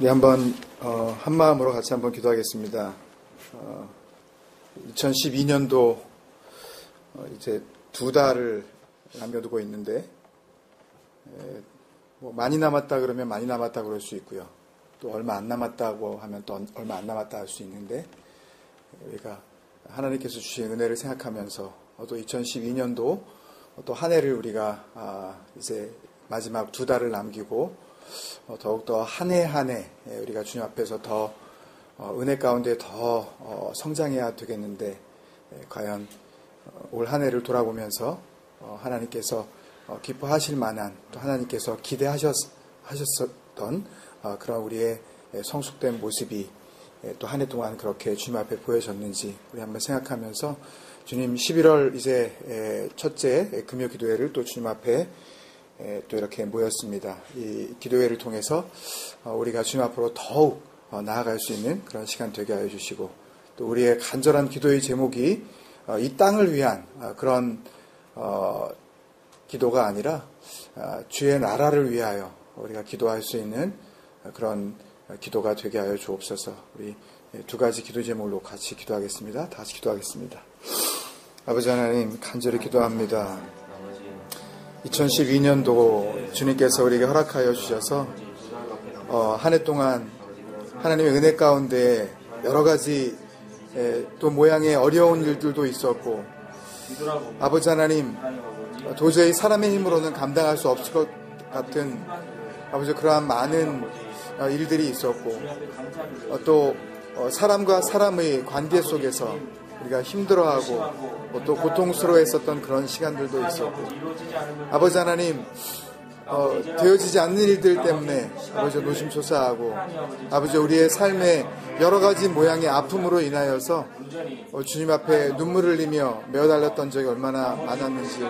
우리 한번 한 마음으로 같이 한번 기도하겠습니다. 2012년도 이제 2달을 남겨두고 있는데 뭐 많이 남았다 그러면 많이 남았다 그럴 수 있고요. 또 얼마 안 남았다고 하면 또 얼마 안 남았다 할 수 있는데 우리가 하나님께서 주신 은혜를 생각하면서 또 2012년도 또 한 해를 우리가 이제 마지막 2달을 남기고 더욱더 한 해 한 해 우리가 주님 앞에서 더 은혜 가운데 더 성장해야 되겠는데 과연 올 한 해를 돌아보면서 하나님께서 기뻐하실 만한 또 하나님께서 기대하셨던 그런 우리의 성숙된 모습이 또 한 해 동안 그렇게 주님 앞에 보여졌는지 우리 한번 생각하면서 주님 11월 이제 첫째 금요 기도회를 또 주님 앞에 또 이렇게 모였습니다. 이 기도회를 통해서 우리가 주님 앞으로 더욱 나아갈 수 있는 그런 시간 되게 하여 주시고 또 우리의 간절한 기도의 제목이 이 땅을 위한 그런 기도가 아니라 주의 나라를 위하여 우리가 기도할 수 있는 그런 기도가 되게 하여 주옵소서. 우리 두 가지 기도 제목으로 같이 기도하겠습니다. 다시 기도하겠습니다. 아버지 하나님 간절히 기도합니다. 2012년도 주님께서 우리에게 허락하여 주셔서 한 해 동안 하나님의 은혜 가운데 여러 가지 또 모양의 어려운 일들도 있었고 아버지 하나님 도저히 사람의 힘으로는 감당할 수 없을 것 같은 아버지 그러한 많은 일들이 있었고 또 사람과 사람의 관계 속에서 우리가 힘들어하고 또 고통스러워했었던 그런 시간들도 있었고 아버지 하나님 되어지지 않는 일들 때문에 아버지 노심초사하고 아버지 우리의 삶의 여러 가지 모양의 아픔으로 인하여서 주님 앞에 눈물을 흘리며 메어달렸던 적이 얼마나 많았는지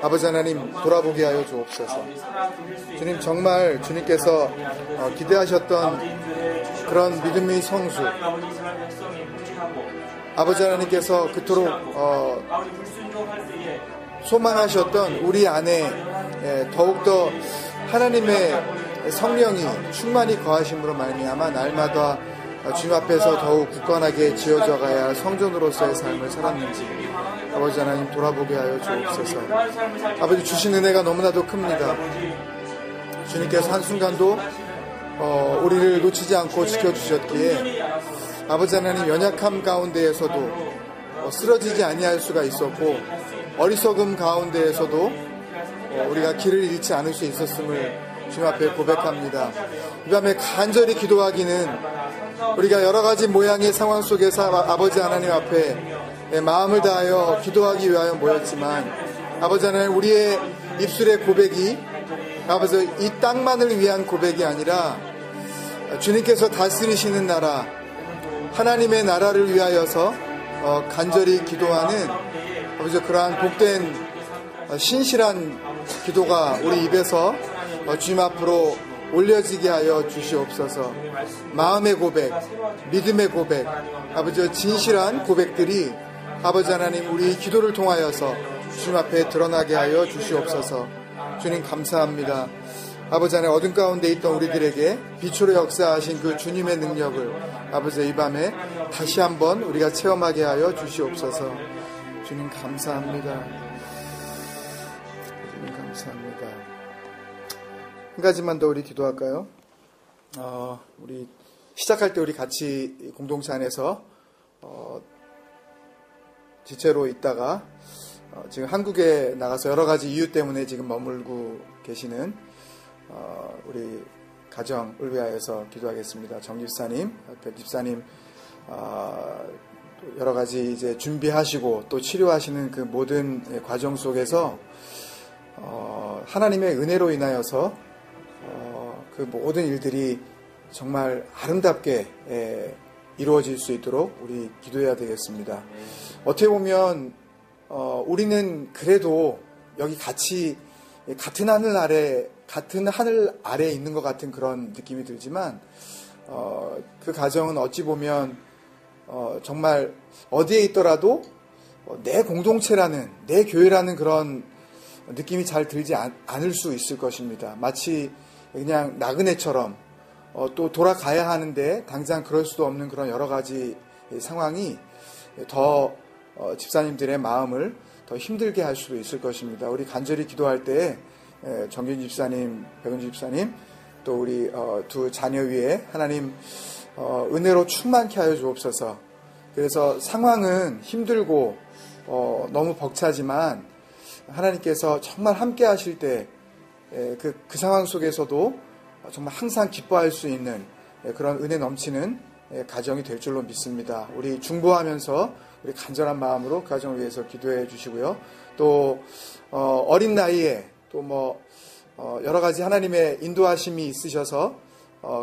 아버지 하나님 돌아보게 하여 주옵소서. 주님 정말 주님께서 기대하셨던 그런 믿음의 성수 아버지 하나님께서 그토록 소망하셨던 우리 안에 더욱더 하나님의 성령이 충만히 거하심으로 말미암아 날마다 주님 앞에서 더욱 굳건하게 지어져 가야 할 성전으로서의 삶을 살았는지 아버지 하나님 돌아보게 하여 주옵소서. 아버지 주신 은혜가 너무나도 큽니다. 주님께서 한순간도 우리를 놓치지 않고 지켜주셨기에 아버지 하나님 연약함 가운데에서도 쓰러지지 아니할 수가 있었고 어리석음 가운데에서도 우리가 길을 잃지 않을 수 있었음을 주님 앞에 고백합니다. 이 밤에 간절히 기도하기는 우리가 여러 가지 모양의 상황 속에서 아버지 하나님 앞에 마음을 다하여 기도하기 위하여 모였지만 아버지 하나님 우리의 입술의 고백이 아버지 이 땅만을 위한 고백이 아니라 주님께서 다스리시는 나라 하나님의 나라를 위하여서 간절히 기도하는 아버지 그러한 복된 신실한 기도가 우리 입에서 주님 앞으로 올려지게 하여 주시옵소서. 마음의 고백, 믿음의 고백, 아버지 진실한 고백들이 아버지 하나님 우리 기도를 통하여서 주님 앞에 드러나게 하여 주시옵소서. 주님 감사합니다. 아버지 하나님 어둠 가운데 있던 우리들에게 빛으로 역사하신 그 주님의 능력을 아버지 이 밤에 다시 한번 우리가 체험하게 하여 주시옵소서. 주님 감사합니다. 주님 감사합니다. 한 가지만 더 우리 기도할까요? 우리 시작할 때 우리 같이 공동체 안에서 지체로 있다가 지금 한국에 나가서 여러 가지 이유 때문에 지금 머물고 계시는 우리 가정을 위하여서 기도하겠습니다. 정 집사님, 백 집사님 여러 가지 이제 준비하시고 또 치료하시는 그 모든 과정 속에서 하나님의 은혜로 인하여서 그 모든 일들이 정말 아름답게 이루어질 수 있도록 우리 기도해야 되겠습니다. 어떻게 보면 우리는 그래도 여기 같이 같은 하늘 아래에 있는 것 같은 그런 느낌이 들지만 그 가정은 어찌 보면 정말 어디에 있더라도 내 공동체라는 내 교회라는 그런 느낌이 잘 들지 않을 수 있을 것입니다. 마치 그냥 나그네처럼 또 돌아가야 하는데 당장 그럴 수도 없는 그런 여러 가지 상황이 더 집사님들의 마음을 더 힘들게 할 수도 있을 것입니다. 우리 간절히 기도할 때 정균 집사님, 백은주 집사님, 또 우리 두 자녀 위에 하나님 은혜로 충만케 하여 주옵소서. 그래서 상황은 힘들고 너무 벅차지만 하나님께서 정말 함께 하실 때 그 상황 속에서도 정말 항상 기뻐할 수 있는 그런 은혜 넘치는 가정이 될 줄로 믿습니다. 우리 중보하면서 우리 간절한 마음으로 그 가정을 위해서 기도해 주시고요. 또 어린 나이에 또 여러 가지 하나님의 인도하심이 있으셔서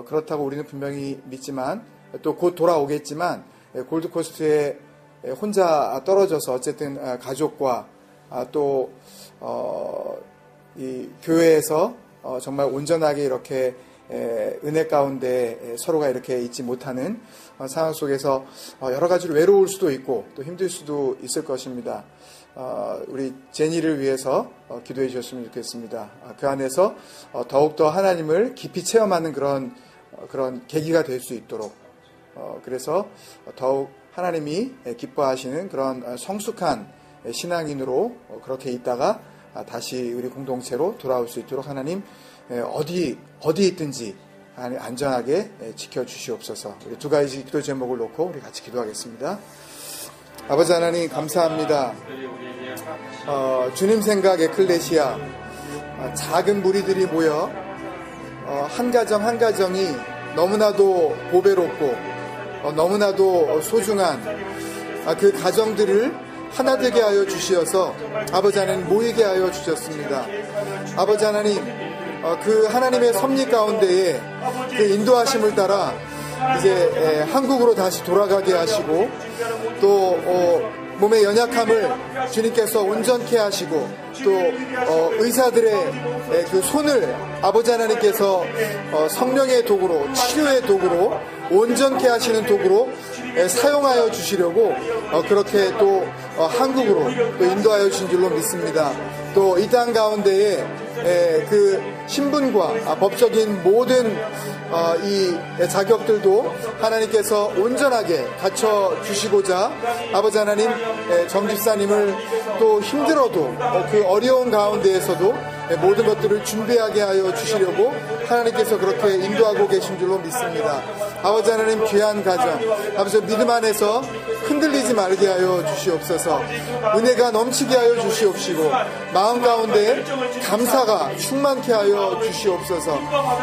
그렇다고 우리는 분명히 믿지만 또 곧 돌아오겠지만 골드코스트에 혼자 떨어져서 어쨌든 가족과 또 이 교회에서 정말 온전하게 이렇게 은혜 가운데 서로가 이렇게 있지 못하는 상황 속에서 여러 가지로 외로울 수도 있고 또 힘들 수도 있을 것입니다. 우리 제니를 위해서 기도해 주셨으면 좋겠습니다. 그 안에서 더욱더 하나님을 깊이 체험하는 그런 계기가 될 수 있도록 그래서 더욱 하나님이 기뻐하시는 그런 성숙한 신앙인으로 그렇게 있다가 다시 우리 공동체로 돌아올 수 있도록 하나님 어디 있든지 안전하게 지켜주시옵소서. 우리 두 가지 기도 제목을 놓고 우리 같이 기도하겠습니다. 아버지 하나님 감사합니다. 주님 생각 에클레시아 작은 무리들이 모여 한 가정 한 가정이 너무나도 보배롭고 너무나도 소중한 그 가정들을 하나 되게 하여 주시어서 아버지 하나님 모이게 하여 주셨습니다. 아버지 하나님 그 하나님의 섭리 가운데에 그 인도하심을 따라 이제 한국으로 다시 돌아가게 하시고 또 몸의 연약함을 주님께서 온전케 하시고 또 의사들의 그 손을 아버지 하나님께서 성령의 도구로 치료의 도구로 온전케 하시는 도구로 사용하여 주시려고 그렇게 또 한국으로 또 인도하여 주신 줄로 믿습니다. 또 이 땅 가운데에 그 신분과 법적인 모든 이 자격들도 하나님께서 온전하게 갖춰 주시고자 아버지 하나님 정 집사님을 또 힘들어도 그 어려운 가운데에서도 모든 것들을 준비하게 하여 주시려고 하나님께서 그렇게 인도하고 계신 줄로 믿습니다. 아버지 하나님 귀한 가정 아버지 믿음 안에서 흔들리지 말게 하여 주시옵소서. 은혜가 넘치게 하여 주시옵시고 마음 가운데 감사가 충만케 하여 주시옵소서.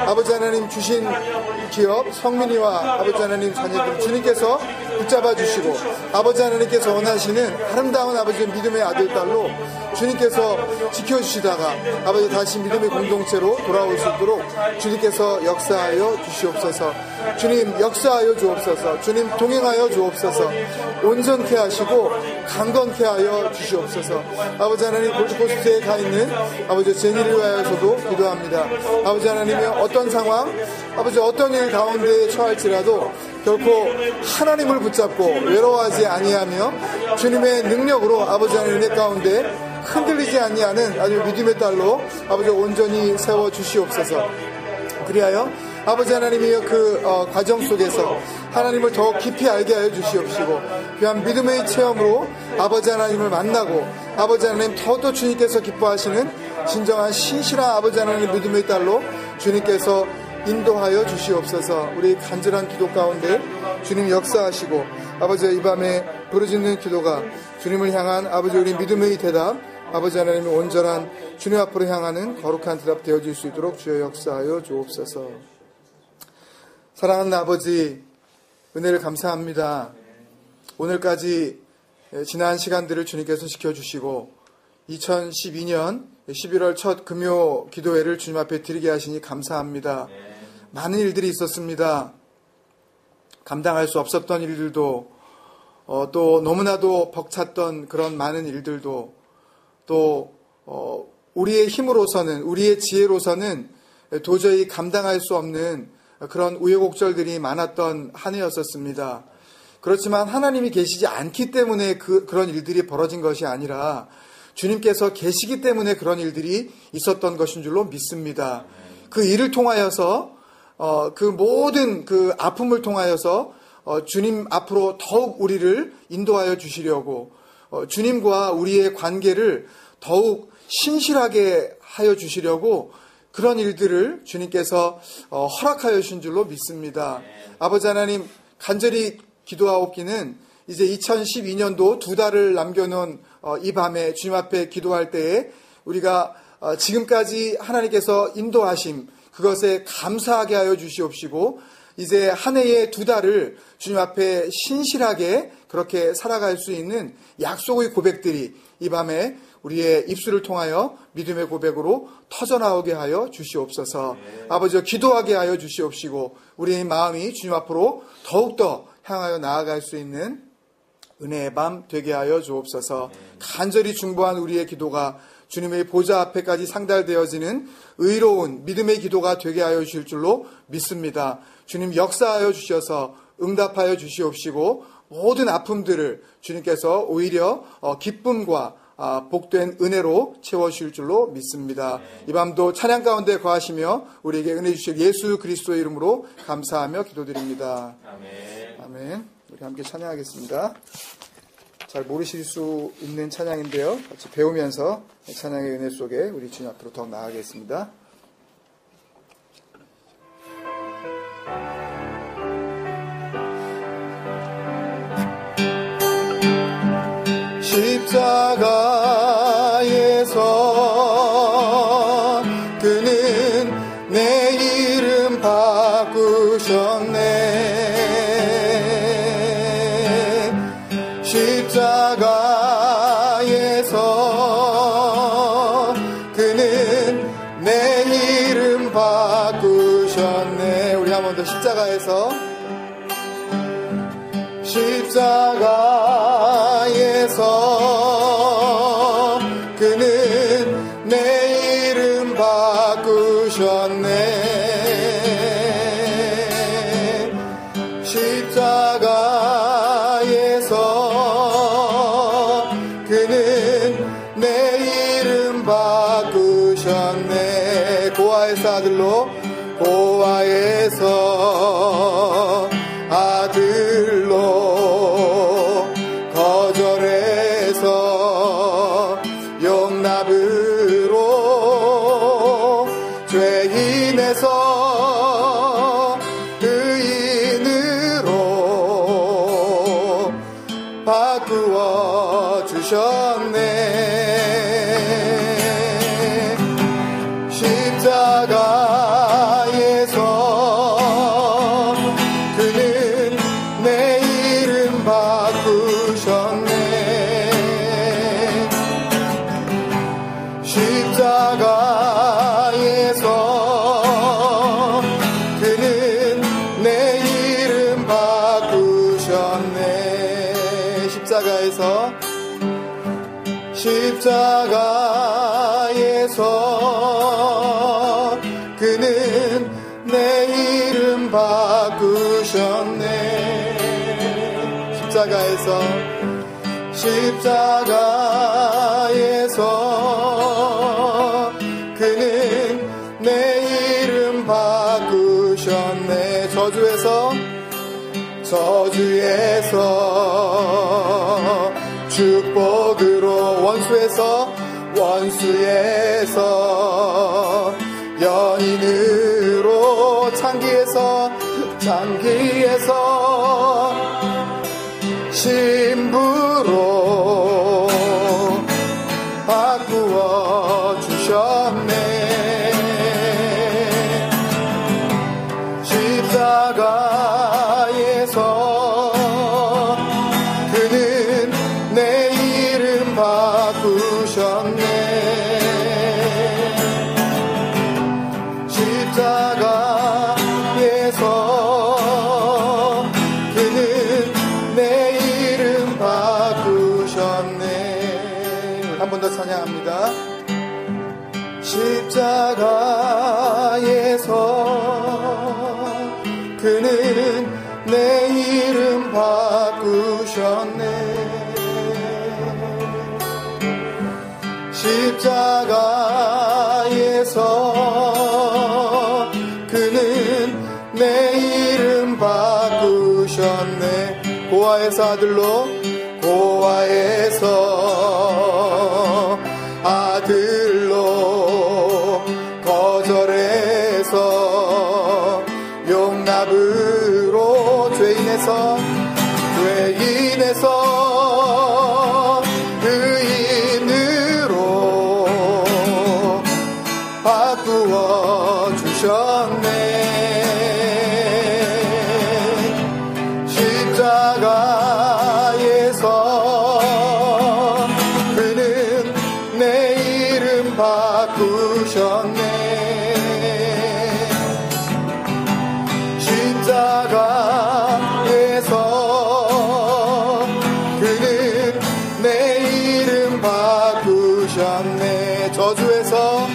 아버지 하나님 주신 기업 성민이와 아버지 하나님 자녀들 주님께서 붙잡아 주시고 아버지 하나님께서 원하시는 아름다운 아버지 믿음의 아들 딸로 주님께서 지켜주시다가 아버지 다시 믿음의 공동체로 돌아올 수 있도록 주님께서 역사하여 주시옵소서. 주님 역사하여 주옵소서. 주님 동행하여 주옵소서. 온전케 하시고 강건케 하여 주시옵소서. 아버지 하나님 골드코스트에 가 있는 아버지 제니를 위하여서도 기도합니다. 아버지 하나님의 어떤 상황 아버지 어떤 일 가운데에 처할지라도 결코 하나님을 붙잡고 외로워하지 아니하며 주님의 능력으로 아버지 하나님의 가운데 흔들리지 아니하는 아주 믿음의 딸로 아버지 온전히 세워 주시옵소서. 그리하여 아버지 하나님의 그 과정 속에서 하나님을 더 깊이 알게 하여 주시옵시고 귀한 믿음의 체험으로 아버지 하나님을 만나고 아버지 하나님 더더 주님께서 기뻐하시는 진정한 신실한 아버지 하나님의 믿음의 딸로 주님께서 인도하여 주시옵소서. 우리 간절한 기도 가운데 주님 역사하시고 아버지 이 밤에 부르짖는 기도가 주님을 향한 아버지 우리 믿음의 대답 아버지 하나님의 온전한 주님 앞으로 향하는 거룩한 대답 되어질 수 있도록 주여 역사하여 주옵소서. 사랑하는 아버지 은혜를 감사합니다. 오늘까지 지난 시간들을 주님께서 지켜주시고 2012년 11월 첫 금요 기도회를 주님 앞에 드리게 하시니 감사합니다. 많은 일들이 있었습니다. 감당할 수 없었던 일들도 또 너무나도 벅찼던 그런 많은 일들도 또 우리의 힘으로서는 우리의 지혜로서는 도저히 감당할 수 없는 그런 우여곡절들이 많았던 한 해였었습니다. 그렇지만 하나님이 계시지 않기 때문에 그런 일들이 벌어진 것이 아니라 주님께서 계시기 때문에 그런 일들이 있었던 것인 줄로 믿습니다. 그 일을 통하여서 그 모든 그 아픔을 통하여서 주님 앞으로 더욱 우리를 인도하여 주시려고 주님과 우리의 관계를 더욱 신실하게 하여 주시려고 그런 일들을 주님께서 허락하여 주신 줄로 믿습니다. 아버지 하나님, 간절히 기도하옵기는 이제 2012년도 2달을 남겨놓은 이 밤에 주님 앞에 기도할 때에 우리가 지금까지 하나님께서 인도하심, 그것에 감사하게 하여 주시옵시고 이제 한 해의 2달을 주님 앞에 신실하게 그렇게 살아갈 수 있는 약속의 고백들이 이 밤에 우리의 입술을 통하여 믿음의 고백으로 터져나오게 하여 주시옵소서. 아버지여, 기도하게 하여 주시옵시고 우리의 마음이 주님 앞으로 더욱더 향하여 나아갈 수 있는 은혜의 밤 되게 하여 주옵소서. 간절히 중보한 우리의 기도가 주님의 보좌 앞에까지 상달되어지는 의로운 믿음의 기도가 되게 하여 주실 줄로 믿습니다. 주님 역사하여 주셔서 응답하여 주시옵시고 모든 아픔들을 주님께서 오히려 기쁨과 복된 은혜로 채워주실 줄로 믿습니다. 이 밤도 찬양 가운데 거하시며 우리에게 은혜 주실 예수 그리스도의 이름으로 감사하며 기도드립니다. 아멘. 우리 함께 찬양하겠습니다. 잘 모르실 수 있는 찬양인데요. 같이 배우면서 찬양의 은혜 속에 우리 주님 앞으로 더 나아가겠습니다. 십자가에서 그는 내 이름 바꾸셨네. 십자가에서 그는 내 이름 바꾸셨네. 우리 한 번 더 십자가에서 그는 내 이름 바꾸셨네. 십자가에서 그는 내 이름 바꾸셨네. 고아에서 아들로, 고아에서 아들로 거절해서 용납으로 죄인에서 의인으로 바꾸어 주셨네. 십자가에서 그는 내 이름 바꾸셨네. 십자가에서 그는 내 이름 바꾸셨네. 십자가에서 그는 내 이름 바꾸셨네. 십자가에서 그는 내 이름 바꾸셨네. 저주에서 축복으로, 원수에서 연인으로, 창기에서 신부로 바꾸어 주셨네. 십자가에서 그는 내 이름 바꾸셨네. 십자가에서 그는 내 이름 바꾸셨네. 한 번 더 찬양합니다. 십자가에서 그는 내 이름 바꾸셨네. 십자가에서 그는 바꾸셨네. 고아에서 아들로, 고아에서 아들로, 거절해서 용납으로, 죄인에서 의인으로 바꾸어 주셨네. 십자가에서 그는 내 이름 바꾸셨네. 십자가에서 그는 내 이름 바꾸셨네. 저주에서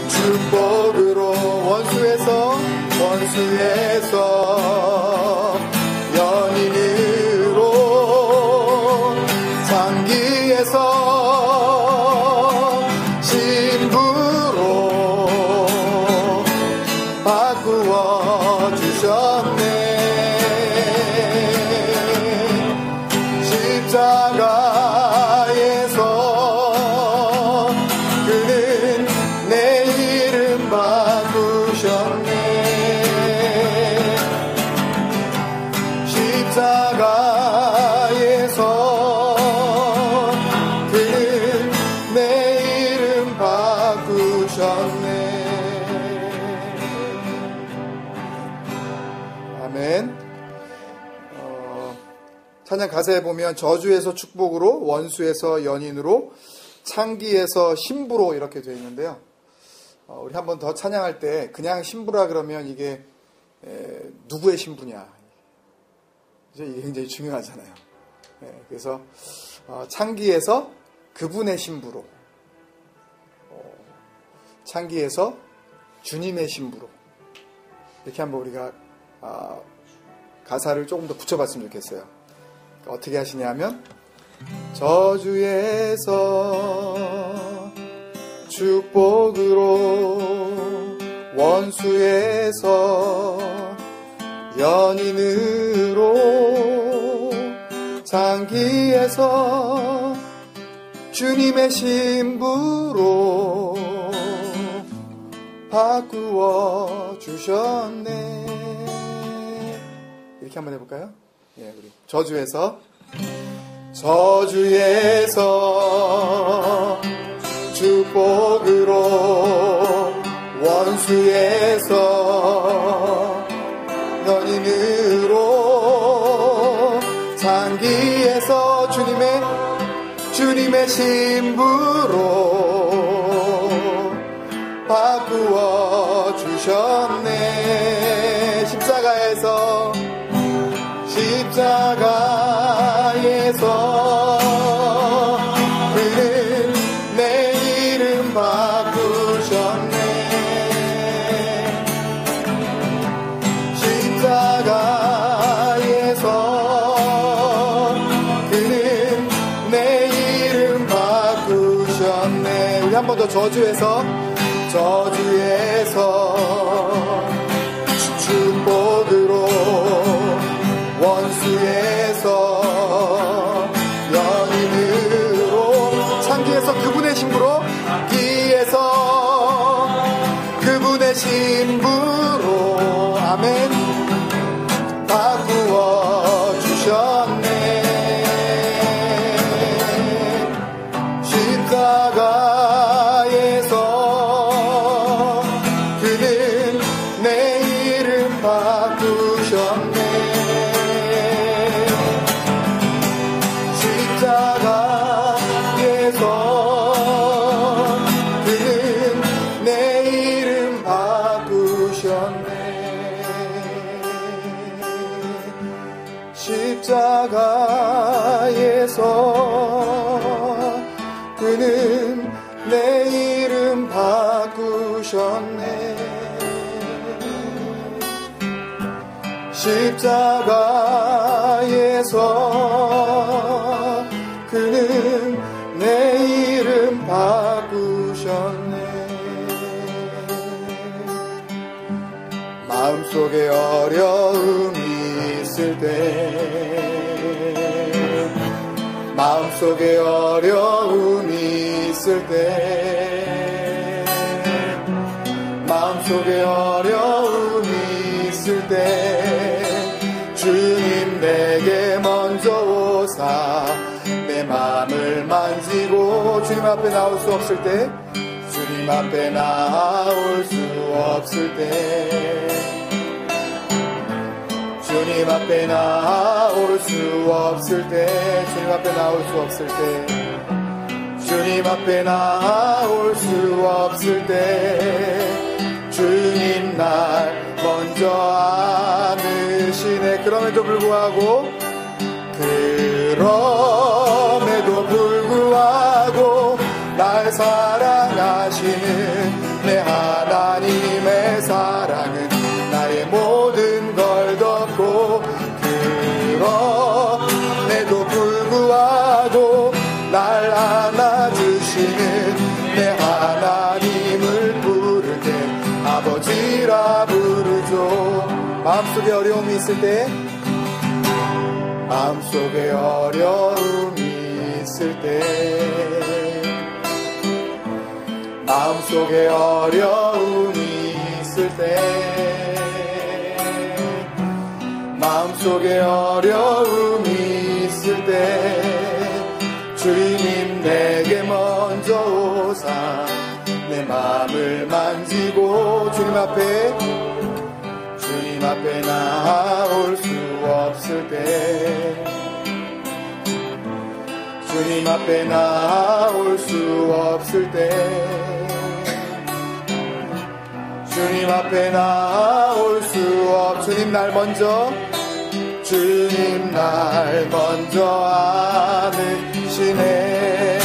축복으로, 원수에서 연인으로, 장기에서 신부로 바꾸어 주셨네. 십자가에서 그는 내 이름 바꾸셨네. 십자가에서 그는 내 이름 바꾸셨네. 아멘. 찬양 가사에 보면 저주에서 축복으로, 원수에서 연인으로, 창기에서 신부로 이렇게 되어 있는데요. 우리 한 번 더 찬양할 때 그냥 신부라 그러면 이게 누구의 신부냐, 이게 굉장히 중요하잖아요. 그래서 창기에서 그분의 신부로, 창기에서 주님의 신부로, 이렇게 한번 우리가 가사를 조금 더 붙여봤으면 좋겠어요. 어떻게 하시냐면, 저주에서 축복으로, 원수에서 연인으로, 장기에서 주님의 신부로 바꾸어 주셨네. 이렇게 한번 해볼까요? 예, 우리 저주에서 축복으로, 원수에서 연인으로, 장기에서 주님의 신부로 바꾸어 주셨네. 십자가에서 그는 내 이름 바꾸셨네. 십자가에서 그는 내 이름 바꾸셨네. 우리 한 번 더 저주에서 축복으로, 원수에서 연인으로, 창기에서 그분의 신부로, 기에서 그분의 신부로, 아멘, 바꾸어 주셨네. 십자가에서 그는 내 이름 바꾸셨네. 십자가에서 그는 내 이름 바꾸셨네. 십자가에서 그는 내 이름 바꾸셨네. 십자가에서 그는 내 이름 바꾸셨네. 마음속에 어려움이 있을 때, 마음속에 어려움이 있을 때, 마음속에 어려움이 있을 때 주님 내게 먼저 오사 내 마음을 만지고, 주님 앞에 나올 수 없을 때, 주님 앞에 나올 수 없을 때, 주님 앞에 나올 수 없을 때, 주님 앞에 나올 수 없을 때, 주님 앞에 나올 수 없을 때 주님 날 먼저 안으시네. 그럼에도 불구하고, 그럼에도 불구하고 날 사랑하시는 내 하나님의 사랑은 나의 모든 걸 덮고, 그럼에도 불구하고 날 안아주시는 내 하나님을 부를 때 아버지라 부르죠. 마음속에 어려움이 있을 때, 마음속에 어려움이 있을 때, 마음속에 어려움이 있을 때, 마음속에 어려움이 있을 때 주님 내게 먼저 오사 내 마음을 만지고, 주님 앞에 나올 수 없을 때, 주님 앞에 나올 수 없을 때, 주님 앞에 나올 수 없, 주님 날 먼저, 주님 날 먼저 안으시네.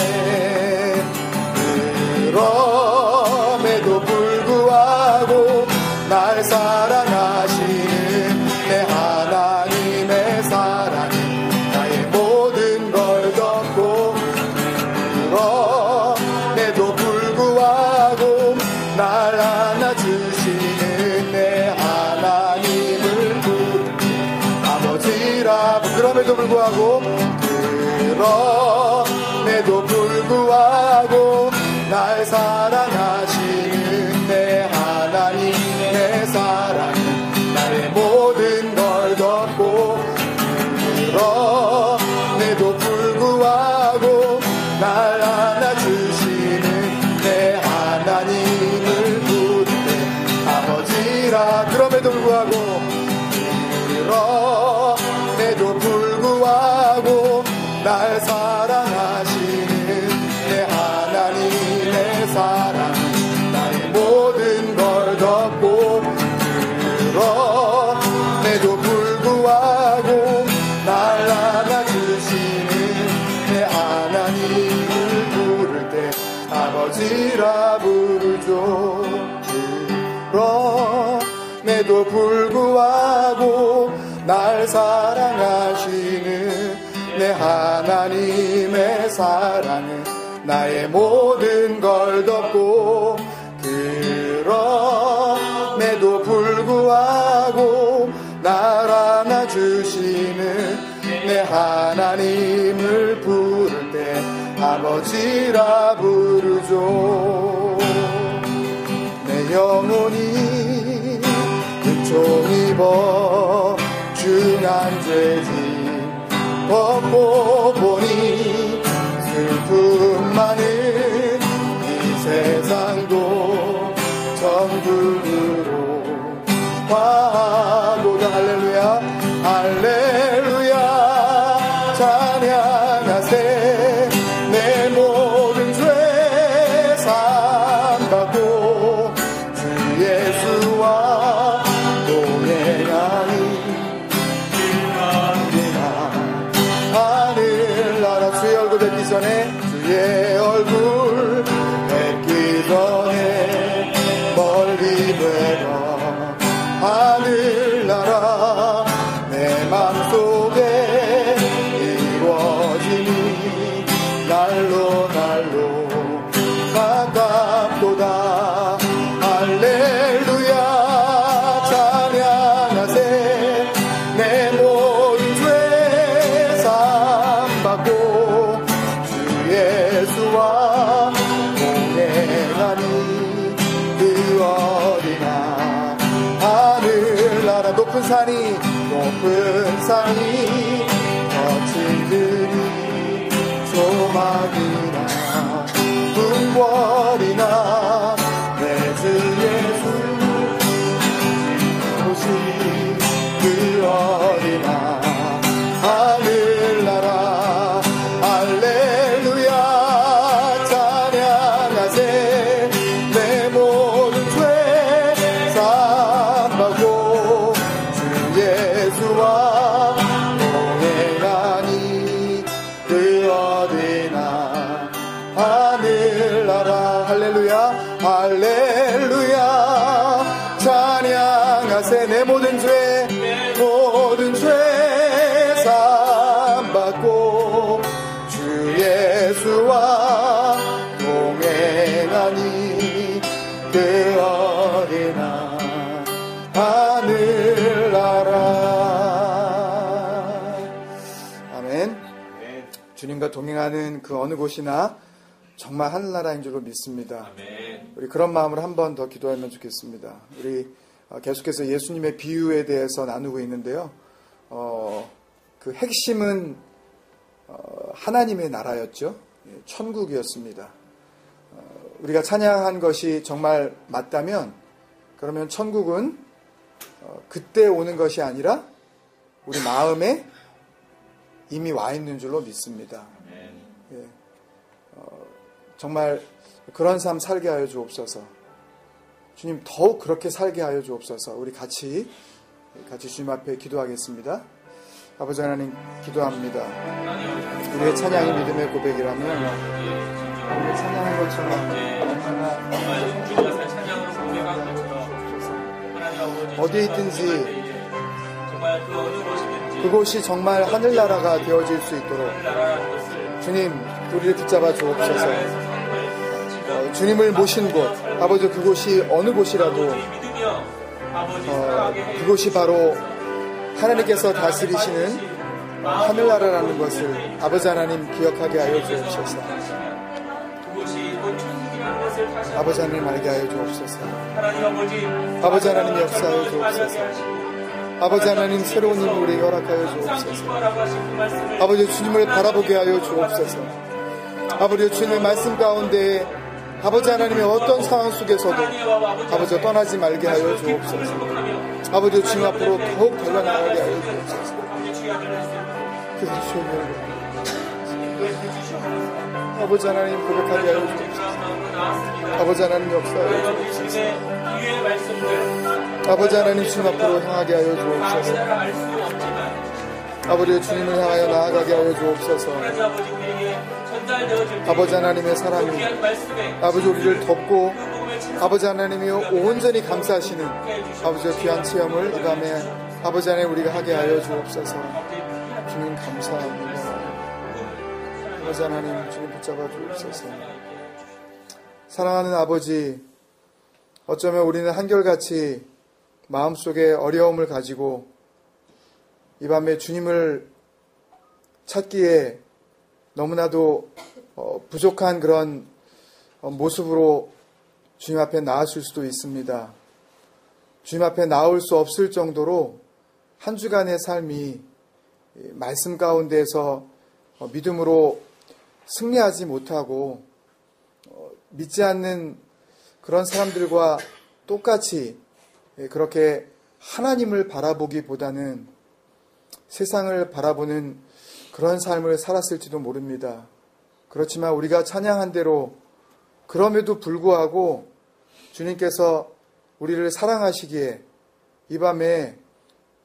그럼에도 불구하고 날 사랑하시는 내 하나님의 사랑은 나의 모든 걸 덮고, 그럼에도 불구하고 날 안아주시는 내 하나님을 부르는 아버지라. 그럼에도 불구하고, 그럼에도 불구하고 날 사랑하시는 내 하나님의 사랑은 나의 모든 걸 덮고, 그럼에도 불구하고 날 안아주시는 내 하나님을 부를 때 아버지라. 그럼에도 불구하고, 그럼에도 불구하고 날 사랑하시는 내 하나님의 사랑 나의 모든 걸 덮고, 그럼에도 불구하고 날 안아주시는 내 하나님을 부를 때 아버지라 부르죠. 그럼에도 불구하고 날 사랑하시는 내 하나님의 사랑은 나의 모든 걸 덮고, 그럼에도 불구하고 날 안아주시는 내 하나님을 부를 때 아버지라 부르죠. 내 영혼이 은총 입어 중한 죄짐 벗고 보니 슬픔 많은 이 세상도 천국으로 화하도다. 할렐루야 할렐루야 찬양하세. 내 모든 죄 사함받고 주 예수와 동행하니 하늘나라. 주의 얼굴 뵙기 전에, 주의 얼굴 뵙기 전에 멀리 되어 하늘나라 내 맘속에 이루어지니 날로 날로 가깝도다. 할렐루야 찬양 높은 산이 거칠들이 조막이나 궁궐이나 내 주 예수 곳이 그 어디나 하늘나라 할렐루야 찬양하세 내 모든 죄 사함받고 주 예수와 동행하니 그 어디나 하늘나라 할렐루야 할렐루야 찬양하세 내 모든 죄 사함받고 주 예수와 동행하니 그 어디나 하늘나라. 아멘. 주님과 동행하는 그 어느 곳이나 정말 하늘나라인 줄로 믿습니다. 우리 그런 마음으로 한 번 더 기도하면 좋겠습니다. 우리 계속해서 예수님의 비유에 대해서 나누고 있는데요. 그 핵심은 하나님의 나라였죠. 천국이었습니다. 우리가 찬양한 것이 정말 맞다면 그러면 천국은 그때 오는 것이 아니라 우리 마음에 이미 와 있는 줄로 믿습니다. 예. 정말 그런 삶 살게 하여 주옵소서. 주님 더욱 그렇게 살게 하여 주옵소서. 우리 같이 주님 앞에 기도하겠습니다. 아버지 하나님 기도합니다. 우리의 찬양이 믿음의 고백이라면 우리의 찬양한 것처럼 어디에 있든지 그곳이 정말 하늘나라가 되어질 수 있도록 주님 우리를 붙잡아 주옵소서. 주님을 모신 곳 아버지 그곳이 어느 곳이라도 그곳이 바로 하나님께서 다스리시는 하늘나라라는 것을 아버지 하나님 기억하게 하여 주옵소서. 아버지 하나님 알게 하여 주옵소서. 아버지 하나님 역사하여 주옵소서. 아버지 하나님 새로운 힘을 우리에게 허락하여 주옵소서. 아버지 주님을 바라보게 하여 주옵소서. 아버지 주님의 말씀 가운데 아버지 하나님의 어떤 상황 속에서도 아버지 떠나지 말게 하여 주옵소서. 아버지 주님 앞으로 더욱 달려나가게 하여 주옵소서. 아버지 하나님 고백하게 하여 주옵소서. 아버지 하나님 역사하여 주옵소서. 아버지 하나님 주님 앞으로 향하게 하여 주옵소서. 아버지 주님을 향하여 나아가게 하여 주옵소서. 아버지 하나님의 사랑이 아버지 우리를 덮고 아버지 하나님이 온전히 감싸시는 아버지의 귀한 체험을 이 밤에 아버지 하나님 우리가 하게 하여 주옵소서. 주님 감사합니다. 아버지 하나님 주님 붙잡아 주옵소서. 사랑하는 아버지, 어쩌면 우리는 한결같이 마음속에 어려움을 가지고 이 밤에 주님을 찾기에 너무나도 부족한 그런 모습으로 주님 앞에 나왔을 수도 있습니다. 주님 앞에 나올 수 없을 정도로 한 주간의 삶이 말씀 가운데에서 믿음으로 승리하지 못하고 믿지 않는 그런 사람들과 똑같이 그렇게 하나님을 바라보기보다는 세상을 바라보는 그런 삶을 살았을지도 모릅니다. 그렇지만 우리가 찬양한 대로 그럼에도 불구하고 주님께서 우리를 사랑하시기에 이 밤에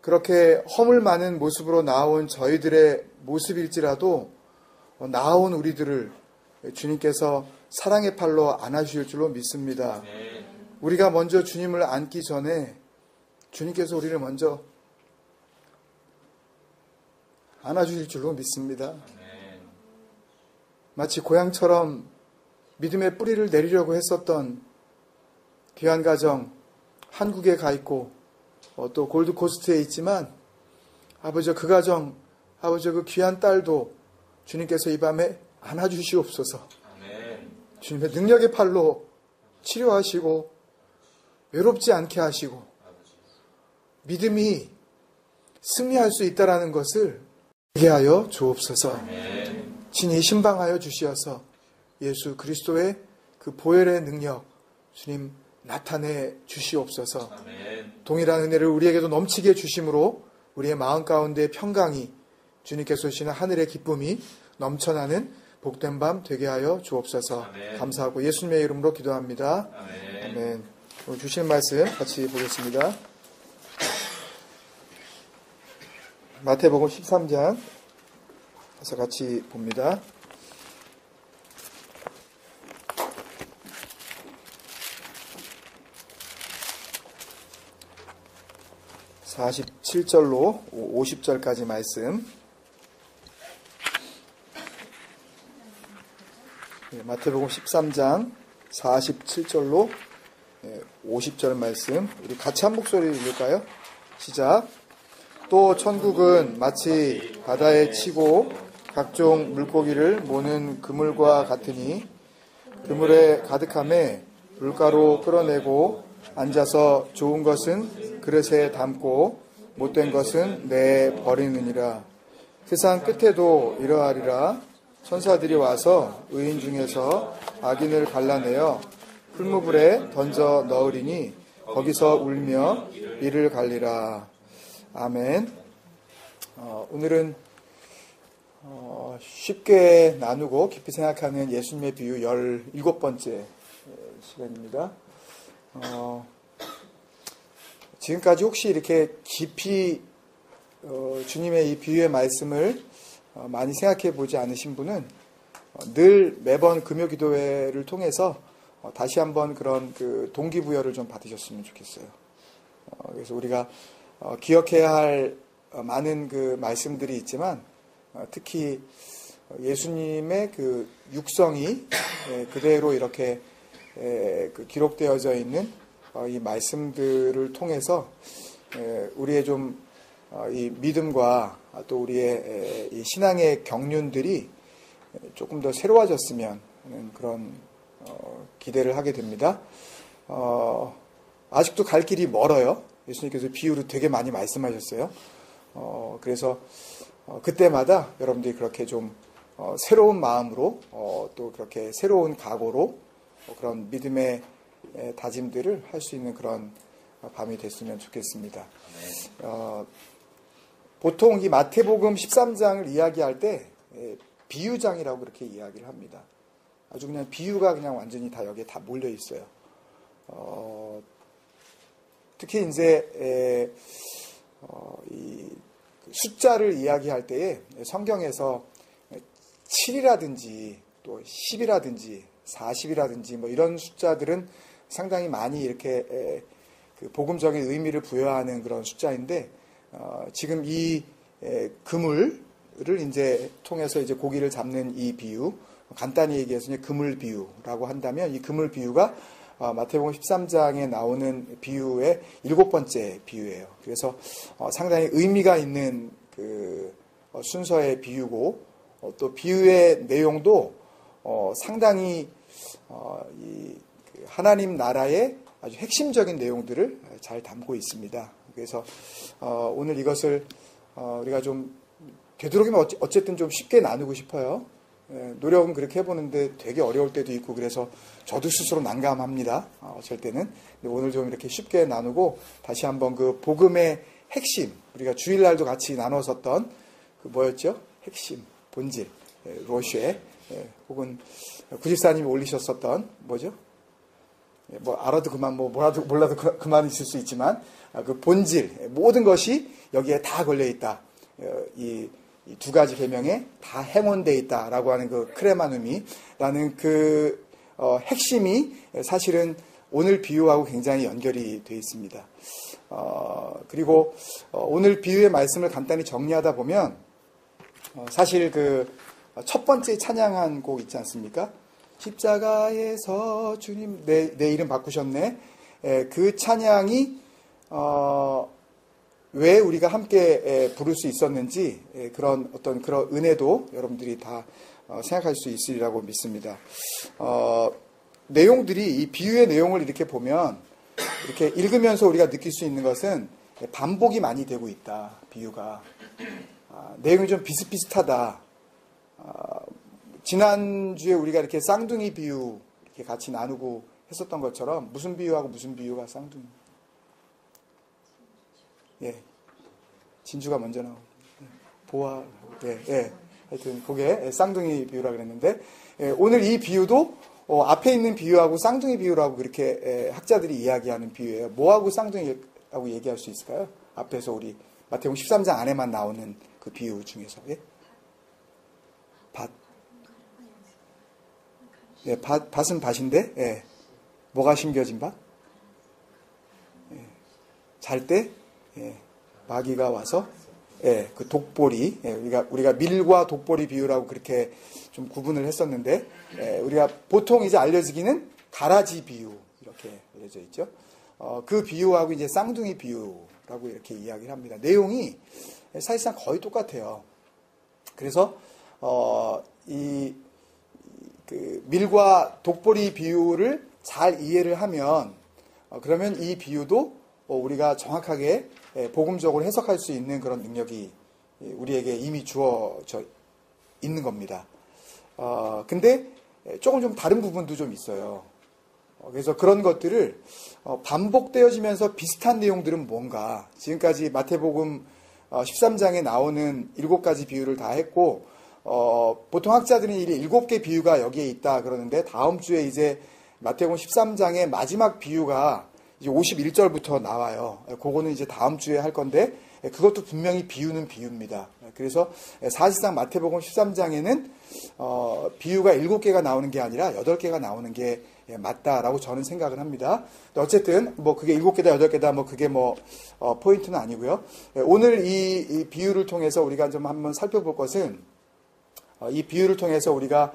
그렇게 허물 많은 모습으로 나온 저희들의 모습일지라도 나온 우리들을 주님께서 사랑의 팔로 안아주실 줄로 믿습니다. 우리가 먼저 주님을 안기 전에 주님께서 우리를 먼저 안아주실 줄로 믿습니다. 마치 고향처럼 믿음의 뿌리를 내리려고 했었던 귀한 가정 한국에 가 있고 또 골드코스트에 있지만 아버지 그 가정 아버지 그 귀한 딸도 주님께서 이 밤에 안아주시옵소서. 주님의 능력의 팔로 치료하시고 외롭지 않게 하시고 믿음이 승리할 수 있다라는 것을 알게 하여 주옵소서. 친히 신방하여 주시어서 예수 그리스도의 그 보혈의 능력 주님 나타내 주시옵소서. 동일한 은혜를 우리에게도 넘치게 주심으로 우리의 마음 가운데 평강이 주님께서 주시는 하늘의 기쁨이 넘쳐나는 복된 밤 되게 하여 주옵소서. 아멘. 감사하고 예수님의 이름으로 기도합니다. 아멘. 아멘. 오늘 주신 말씀 같이 보겠습니다. 마태복음 13장 그래서 같이 봅니다. (47절로) (50절까지) 말씀. 마태복음 13장 47절로 50절 말씀. 우리 같이 한 목소리 읽을까요? 시작. 또 천국은 마치 바다에 치고 각종 물고기를 모는 그물과 같으니 그물에 가득함에 물가로 끌어내고 앉아서 좋은 것은 그릇에 담고 못된 것은 내버리느니라. 세상 끝에도 이러하리라. 천사들이 와서 의인 중에서 악인을 갈라내어 풀무불에 던져 넣으리니 거기서 울며 이를 갈리라. 아멘. 오늘은 쉽게 나누고 깊이 생각하는 예수님의 비유 17번째 시간입니다. 지금까지 혹시 이렇게 깊이 주님의 이 비유의 말씀을 많이 생각해 보지 않으신 분은 늘 매번 금요기도회를 통해서 다시 한번 그런 그 동기부여를 좀 받으셨으면 좋겠어요. 그래서 우리가 기억해야 할 많은 그 말씀들이 있지만 특히 예수님의 그 육성이 그대로 이렇게 기록되어져 있는 이 말씀들을 통해서 우리의 좀 이 믿음과 또 우리의 이 신앙의 경륜들이 조금 더 새로워졌으면 하는 그런 기대를 하게 됩니다. 아직도 갈 길이 멀어요. 예수님께서 비유로 되게 많이 말씀하셨어요. 그래서 그때마다 여러분들이 그렇게 좀 새로운 마음으로 또 그렇게 새로운 각오로 그런 믿음의 다짐들을 할 수 있는 그런 밤이 됐으면 좋겠습니다. 보통 이 마태복음 13장을 이야기할 때 비유장이라고 그렇게 이야기를 합니다. 아주 그냥 비유가 그냥 완전히 다 여기에 다 몰려 있어요. 특히 이제 이 숫자를 이야기할 때에 성경에서 7이라든지 또 10이라든지 40이라든지 뭐 이런 숫자들은 상당히 많이 이렇게 그 복음적인 의미를 부여하는 그런 숫자인데 지금 이 그물을 이제 통해서 이제 고기를 잡는 이 비유, 간단히 얘기해서 이제 그물 비유라고 한다면 이 그물 비유가 마태복음 13장에 나오는 비유의 7번째 비유예요. 그래서 상당히 의미가 있는 그 순서의 비유고 또 비유의 내용도 상당히 이 하나님 나라의 아주 핵심적인 내용들을 잘 담고 있습니다. 그래서 오늘 이것을 우리가 좀 되도록이면 어쨌든 좀 쉽게 나누고 싶어요. 노력은 그렇게 해보는데 되게 어려울 때도 있고 그래서 저도 스스로 난감합니다. 어쩔 때는. 근데 오늘 좀 이렇게 쉽게 나누고 다시 한번 그 복음의 핵심, 우리가 주일날도 같이 나눴었던 그 뭐였죠? 핵심, 본질, 로쉐, 혹은 구집사님이 올리셨었던 뭐죠? 뭐 알아도 그만, 뭐 몰라도 그만 있을 수 있지만 그 본질, 모든 것이 여기에 다 걸려 있다. 이 두 가지 계명에 다 행원되어 있다라고 하는 그 크레마누미라는 그 핵심이 사실은 오늘 비유하고 굉장히 연결이 되어 있습니다. 그리고 오늘 비유의 말씀을 간단히 정리하다 보면 사실 그 첫 번째 찬양한 곡 있지 않습니까? 십자가에서 주님 내 이름 바꾸셨네. 그 찬양이 왜 우리가 함께 부를 수 있었는지 그런 어떤 그런 은혜도 여러분들이 다 생각할 수 있으리라고 믿습니다. 내용들이 이 비유의 내용을 이렇게 보면 이렇게 읽으면서 우리가 느낄 수 있는 것은 반복이 많이 되고 있다. 비유가. 내용이 좀 비슷비슷하다. 지난주에 우리가 이렇게 쌍둥이 비유 이렇게 같이 나누고 했었던 것처럼 무슨 비유하고 무슨 비유가 쌍둥이? 예. 진주가 먼저 나오고. 보아. 예. 하여튼 그게 쌍둥이 비유라 그랬는데 오늘 이 비유도 앞에 있는 비유하고 쌍둥이 비유라고 그렇게 학자들이 이야기하는 비유예요. 뭐하고 쌍둥이하고 얘기할 수 있을까요? 앞에서 우리 마태복음 13장 안에만 나오는 그 비유 중에서. 예? 밭. 예, 밭은 밭인데, 예. 뭐가 심겨진 밭? 예. 잘 때, 예. 마귀가 와서, 예, 그 독보리, 예, 우리가 밀과 독보리 비유라고 그렇게 좀 구분을 했었는데, 예, 우리가 보통 이제 알려지기는 가라지 비유, 이렇게 알려져 있죠. 그 비유하고 이제 쌍둥이 비유라고 이렇게 이야기를 합니다. 내용이 사실상 거의 똑같아요. 그래서, 그 밀과 독보리 비유를 잘 이해를 하면, 그러면 이 비유도 우리가 정확하게 복음적으로 해석할 수 있는 그런 능력이 우리에게 이미 주어져 있는 겁니다. 근데 조금 좀 다른 부분도 좀 있어요. 그래서 그런 것들을 반복되어지면서 비슷한 내용들은 뭔가, 지금까지 마태복음 13장에 나오는 7가지 비유를 다 했고, 보통 학자들은 이 7개 비유가 여기에 있다 그러는데, 다음 주에 이제 마태복음 13장의 마지막 비유가 이제 51절부터 나와요. 그거는 이제 다음 주에 할 건데, 그것도 분명히 비유는 비유입니다. 그래서 사실상 마태복음 13장에는 비유가 7개가 나오는 게 아니라 8개가 나오는 게 맞다라고 저는 생각을 합니다. 어쨌든 뭐 그게 7개다 8개다 뭐 그게 포인트는 아니고요. 오늘 이 비유를 통해서 우리가 좀 한번 살펴볼 것은, 이 비유를 통해서 우리가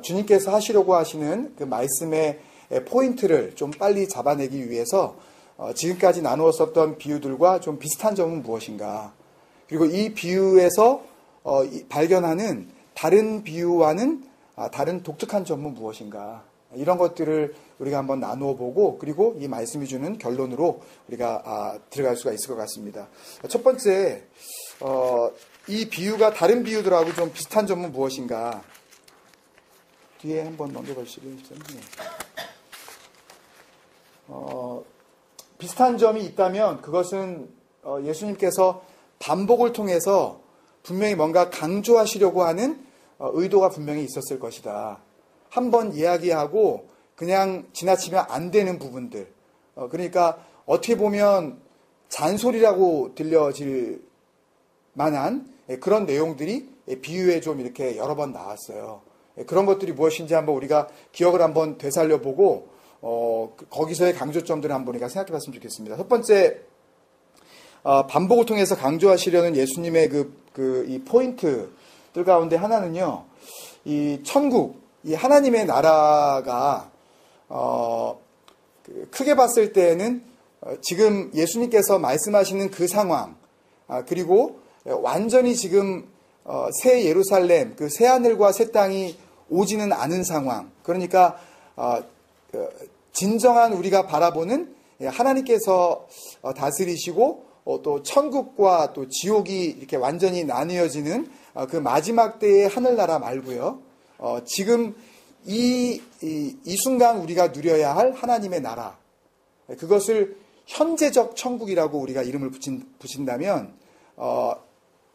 주님께서 하시려고 하시는 그 말씀의 포인트를 좀 빨리 잡아내기 위해서 지금까지 나누었었던 비유들과 좀 비슷한 점은 무엇인가, 그리고 이 비유에서 발견하는 다른 비유와는 다른 독특한 점은 무엇인가, 이런 것들을 우리가 한번 나누어 보고, 그리고 이 말씀이 주는 결론으로 우리가 들어갈 수가 있을 것 같습니다. 첫 번째, 이 비유가 다른 비유들하고 좀 비슷한 점은 무엇인가, 뒤에 한번 넘겨봐 주시고요. 비슷한 점이 있다면 그것은 예수님께서 반복을 통해서 분명히 뭔가 강조하시려고 하는 의도가 분명히 있었을 것이다. 한번 이야기하고 그냥 지나치면 안 되는 부분들, 그러니까 어떻게 보면 잔소리라고 들려질 만한 그런 내용들이 비유에 좀 이렇게 여러 번 나왔어요. 그런 것들이 무엇인지 한번 우리가 기억을 한번 되살려보고 거기서의 강조점들을 한번 우리가 생각해 봤으면 좋겠습니다. 첫 번째, 반복을 통해서 강조하시려는 예수님의 이 포인트들 가운데 하나는요, 이 천국, 이 하나님의 나라가, 크게 봤을 때에는 지금 예수님께서 말씀하시는 그 상황, 그리고 완전히 지금 새 예루살렘, 그 새 하늘과 새 땅이 오지는 않은 상황, 그러니까 진정한 우리가 바라보는 하나님께서 다스리시고 또 천국과 또 지옥이 이렇게 완전히 나뉘어지는 그 마지막 때의 하늘나라 말고요. 지금 이 순간 우리가 누려야 할 하나님의 나라, 그것을 현재적 천국이라고 우리가 이름을 붙인다면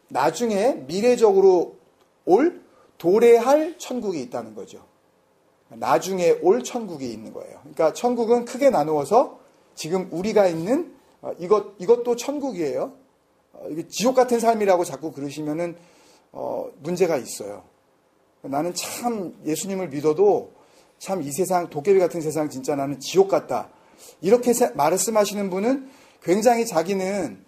나중에 미래적으로 올 도래할 천국이 있다는 거죠. 나중에 올 천국이 있는 거예요. 그러니까 천국은 크게 나누어서 지금 우리가 있는 이것도 천국이에요. 이게 지옥 같은 삶이라고 자꾸 그러시면은 문제가 있어요. 나는 참 예수님을 믿어도 참 이 세상, 도깨비 같은 세상 진짜 나는 지옥 같다, 이렇게 말씀하시는 분은 굉장히 자기는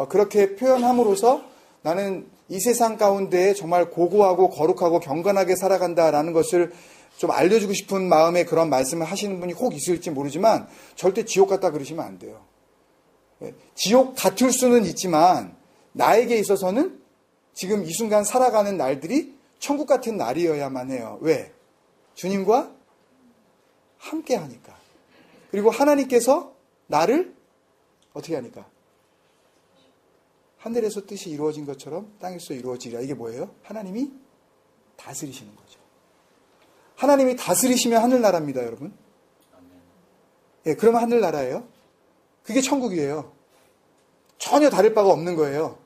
그렇게 표현함으로써 나는 이 세상 가운데 정말 고고하고 거룩하고 경건하게 살아간다라는 것을 좀 알려주고 싶은 마음에 그런 말씀을 하시는 분이 혹 있을지 모르지만 절대 지옥 같다 그러시면 안 돼요. 지옥 같을 수는 있지만 나에게 있어서는 지금 이 순간 살아가는 날들이 천국 같은 날이어야만 해요. 왜? 주님과 함께 하니까. 그리고 하나님께서 나를 어떻게 하니까? 하늘에서 뜻이 이루어진 것처럼 땅에서 이루어지리라. 이게 뭐예요? 하나님이 다스리시는 거죠. 하나님이 다스리시면 하늘나라입니다, 여러분. 예, 그러면 하늘나라예요. 그게 천국이에요. 전혀 다를 바가 없는 거예요.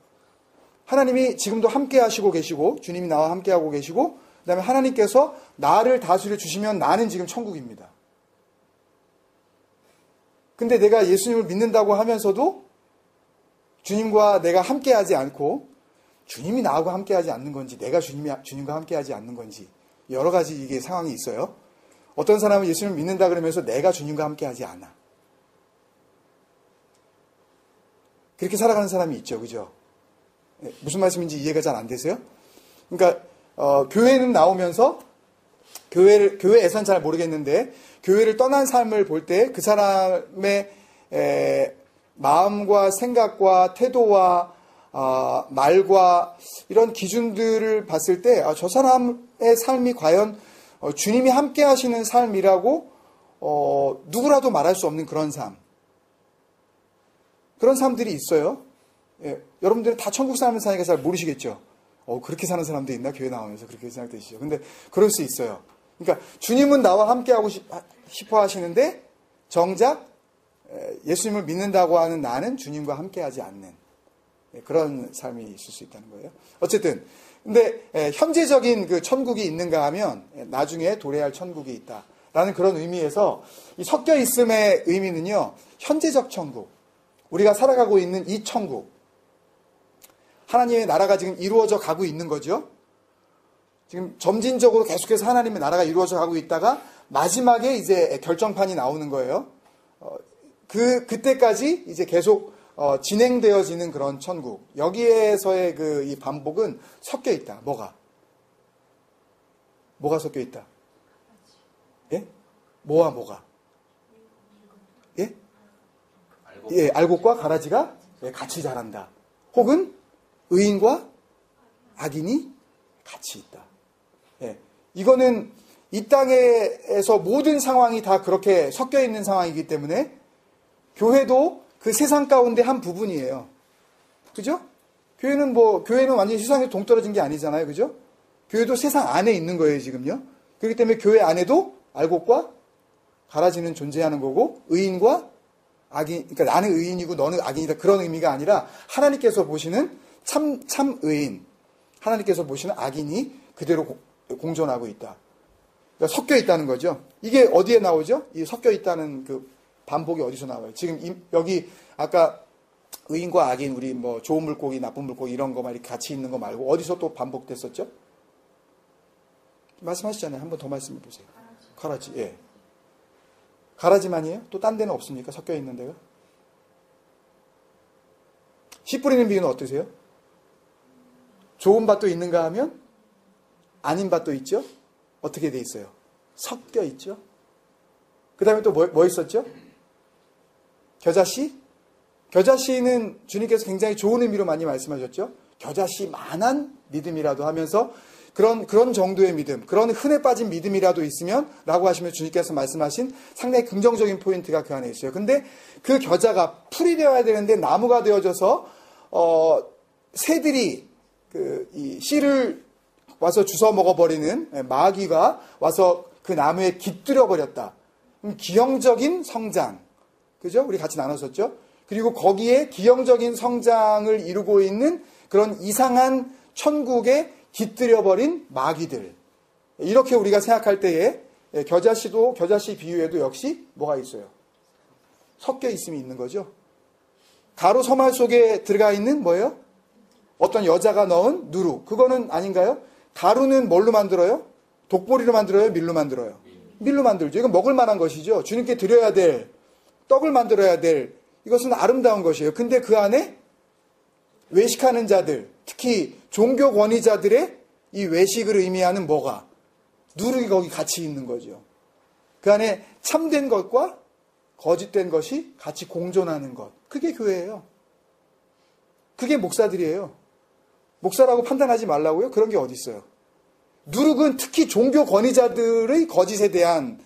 하나님이 지금도 함께 하시고 계시고, 주님이 나와 함께 하고 계시고, 그 다음에 하나님께서 나를 다스려 주시면 나는 지금 천국입니다. 근데 내가 예수님을 믿는다고 하면서도 주님과 내가 함께 하지 않고, 주님이 나하고 함께 하지 않는 건지, 내가 주님과 함께 하지 않는 건지, 여러 가지 이게 상황이 있어요. 어떤 사람은 예수님을 믿는다 그러면서 내가 주님과 함께 하지 않아. 그렇게 살아가는 사람이 있죠. 그죠? 무슨 말씀인지 이해가 잘 안 되세요? 그러니까 교회는 나오면서 교회에선 잘 모르겠는데 교회를 떠난 삶을 볼 때 그 사람의 마음과 생각과 태도와 말과 이런 기준들을 봤을 때 저 사람의 삶이 과연 주님이 함께 하시는 삶이라고 누구라도 말할 수 없는 그런 삶. 그런 사람들이 있어요. 예, 여러분들은 다 천국 사는 사니까 잘 모르시겠죠. 그렇게 사는 사람도 있나? 교회 나오면서 그렇게 생각되시죠. 근데 그럴 수 있어요. 그러니까 주님은 나와 함께 하고 싶어 하시는데 정작 예수님을 믿는다고 하는 나는 주님과 함께 하지 않는 그런 삶이 있을 수 있다는 거예요. 어쨌든 근데 현재적인 그 천국이 있는가 하면 나중에 도래할 천국이 있다라는 그런 의미에서 이 섞여 있음의 의미는요. 현재적 천국. 우리가 살아가고 있는 이 천국. 하나님의 나라가 지금 이루어져 가고 있는 거죠. 지금 점진적으로 계속해서 하나님의 나라가 이루어져 가고 있다가 마지막에 이제 결정판이 나오는 거예요. 그때까지 이제 계속 진행되어지는 그런 천국. 여기에서의 이 반복은 섞여 있다. 뭐가 섞여 있다? 예? 뭐와 뭐가? 예? 예, 알곡과 가라지가 같이 자란다. 혹은 의인과 악인이 같이 있다. 예, 이거는 이 땅에서 모든 상황이 다 그렇게 섞여 있는 상황이기 때문에 교회도 그 세상 가운데 한 부분이에요. 그죠? 교회는 완전히 세상에 동떨어진 게 아니잖아요. 그죠? 교회도 세상 안에 있는 거예요, 지금요. 그렇기 때문에 교회 안에도 알곡과 가라지는 존재하는 거고, 의인과 악인, 그러니까 나는 의인이고 너는 악인이다. 그런 의미가 아니라 하나님께서 보시는 참 의인, 하나님께서 보시는 악인이 그대로 공존하고 있다. 그러니까 섞여 있다는 거죠. 이게 어디에 나오죠? 이 섞여 있다는 그 반복이 어디서 나와요? 지금 여기 아까 의인과 악인, 우리 뭐 좋은 물고기, 나쁜 물고기 이런 거만 이렇게 같이 있는 거 말고 어디서 또 반복됐었죠? 말씀하시잖아요. 한 번 더 말씀해 보세요. 가라지, 예. 가라지만이에요? 또 딴 데는 없습니까? 섞여 있는 데가? 씨 뿌리는 비유는 어떠세요? 좋은 밭도 있는가 하면 아닌 밭도 있죠? 어떻게 돼 있어요? 섞여 있죠? 그 다음에 또 뭐 있었죠? 겨자씨? 겨자씨는 주님께서 굉장히 좋은 의미로 많이 말씀하셨죠? 겨자씨만한 믿음이라도 하면서 그런 정도의 믿음, 그런 흔해 빠진 믿음이라도 있으면 라고 하시면 주님께서 말씀하신 상당히 긍정적인 포인트가 그 안에 있어요. 근데 그 겨자가 풀이 되어야 되는데 나무가 되어져서 새들이 이 씨를 와서 주워 먹어버리는 마귀가 와서 그 나무에 깃들여 버렸다. 기형적인 성장, 그죠? 우리 같이 나눴었죠? 그리고 거기에 기형적인 성장을 이루고 있는 그런 이상한 천국에 깃들여버린 마귀들. 이렇게 우리가 생각할 때에 겨자씨 비유에도 역시 뭐가 있어요? 섞여 있음이 있는 거죠. 가로 서말 속에 들어가 있는 뭐예요? 어떤 여자가 넣은 누룩. 그거는 아닌가요? 가루는 뭘로 만들어요? 독보리로 만들어요? 밀로 만들어요? 밀로 만들죠. 이건 먹을 만한 것이죠. 주님께 드려야 될, 떡을 만들어야 될, 이것은 아름다운 것이에요. 근데 그 안에 외식하는 자들, 특히 종교 권위자들의 이 외식을 의미하는 뭐가? 누룩이 거기 같이 있는 거죠. 그 안에 참된 것과 거짓된 것이 같이 공존하는 것. 그게 교회예요. 그게 목사들이에요. 목사라고 판단하지 말라고요? 그런 게 어디 있어요? 누룩은 특히 종교 권위자들의 거짓에 대한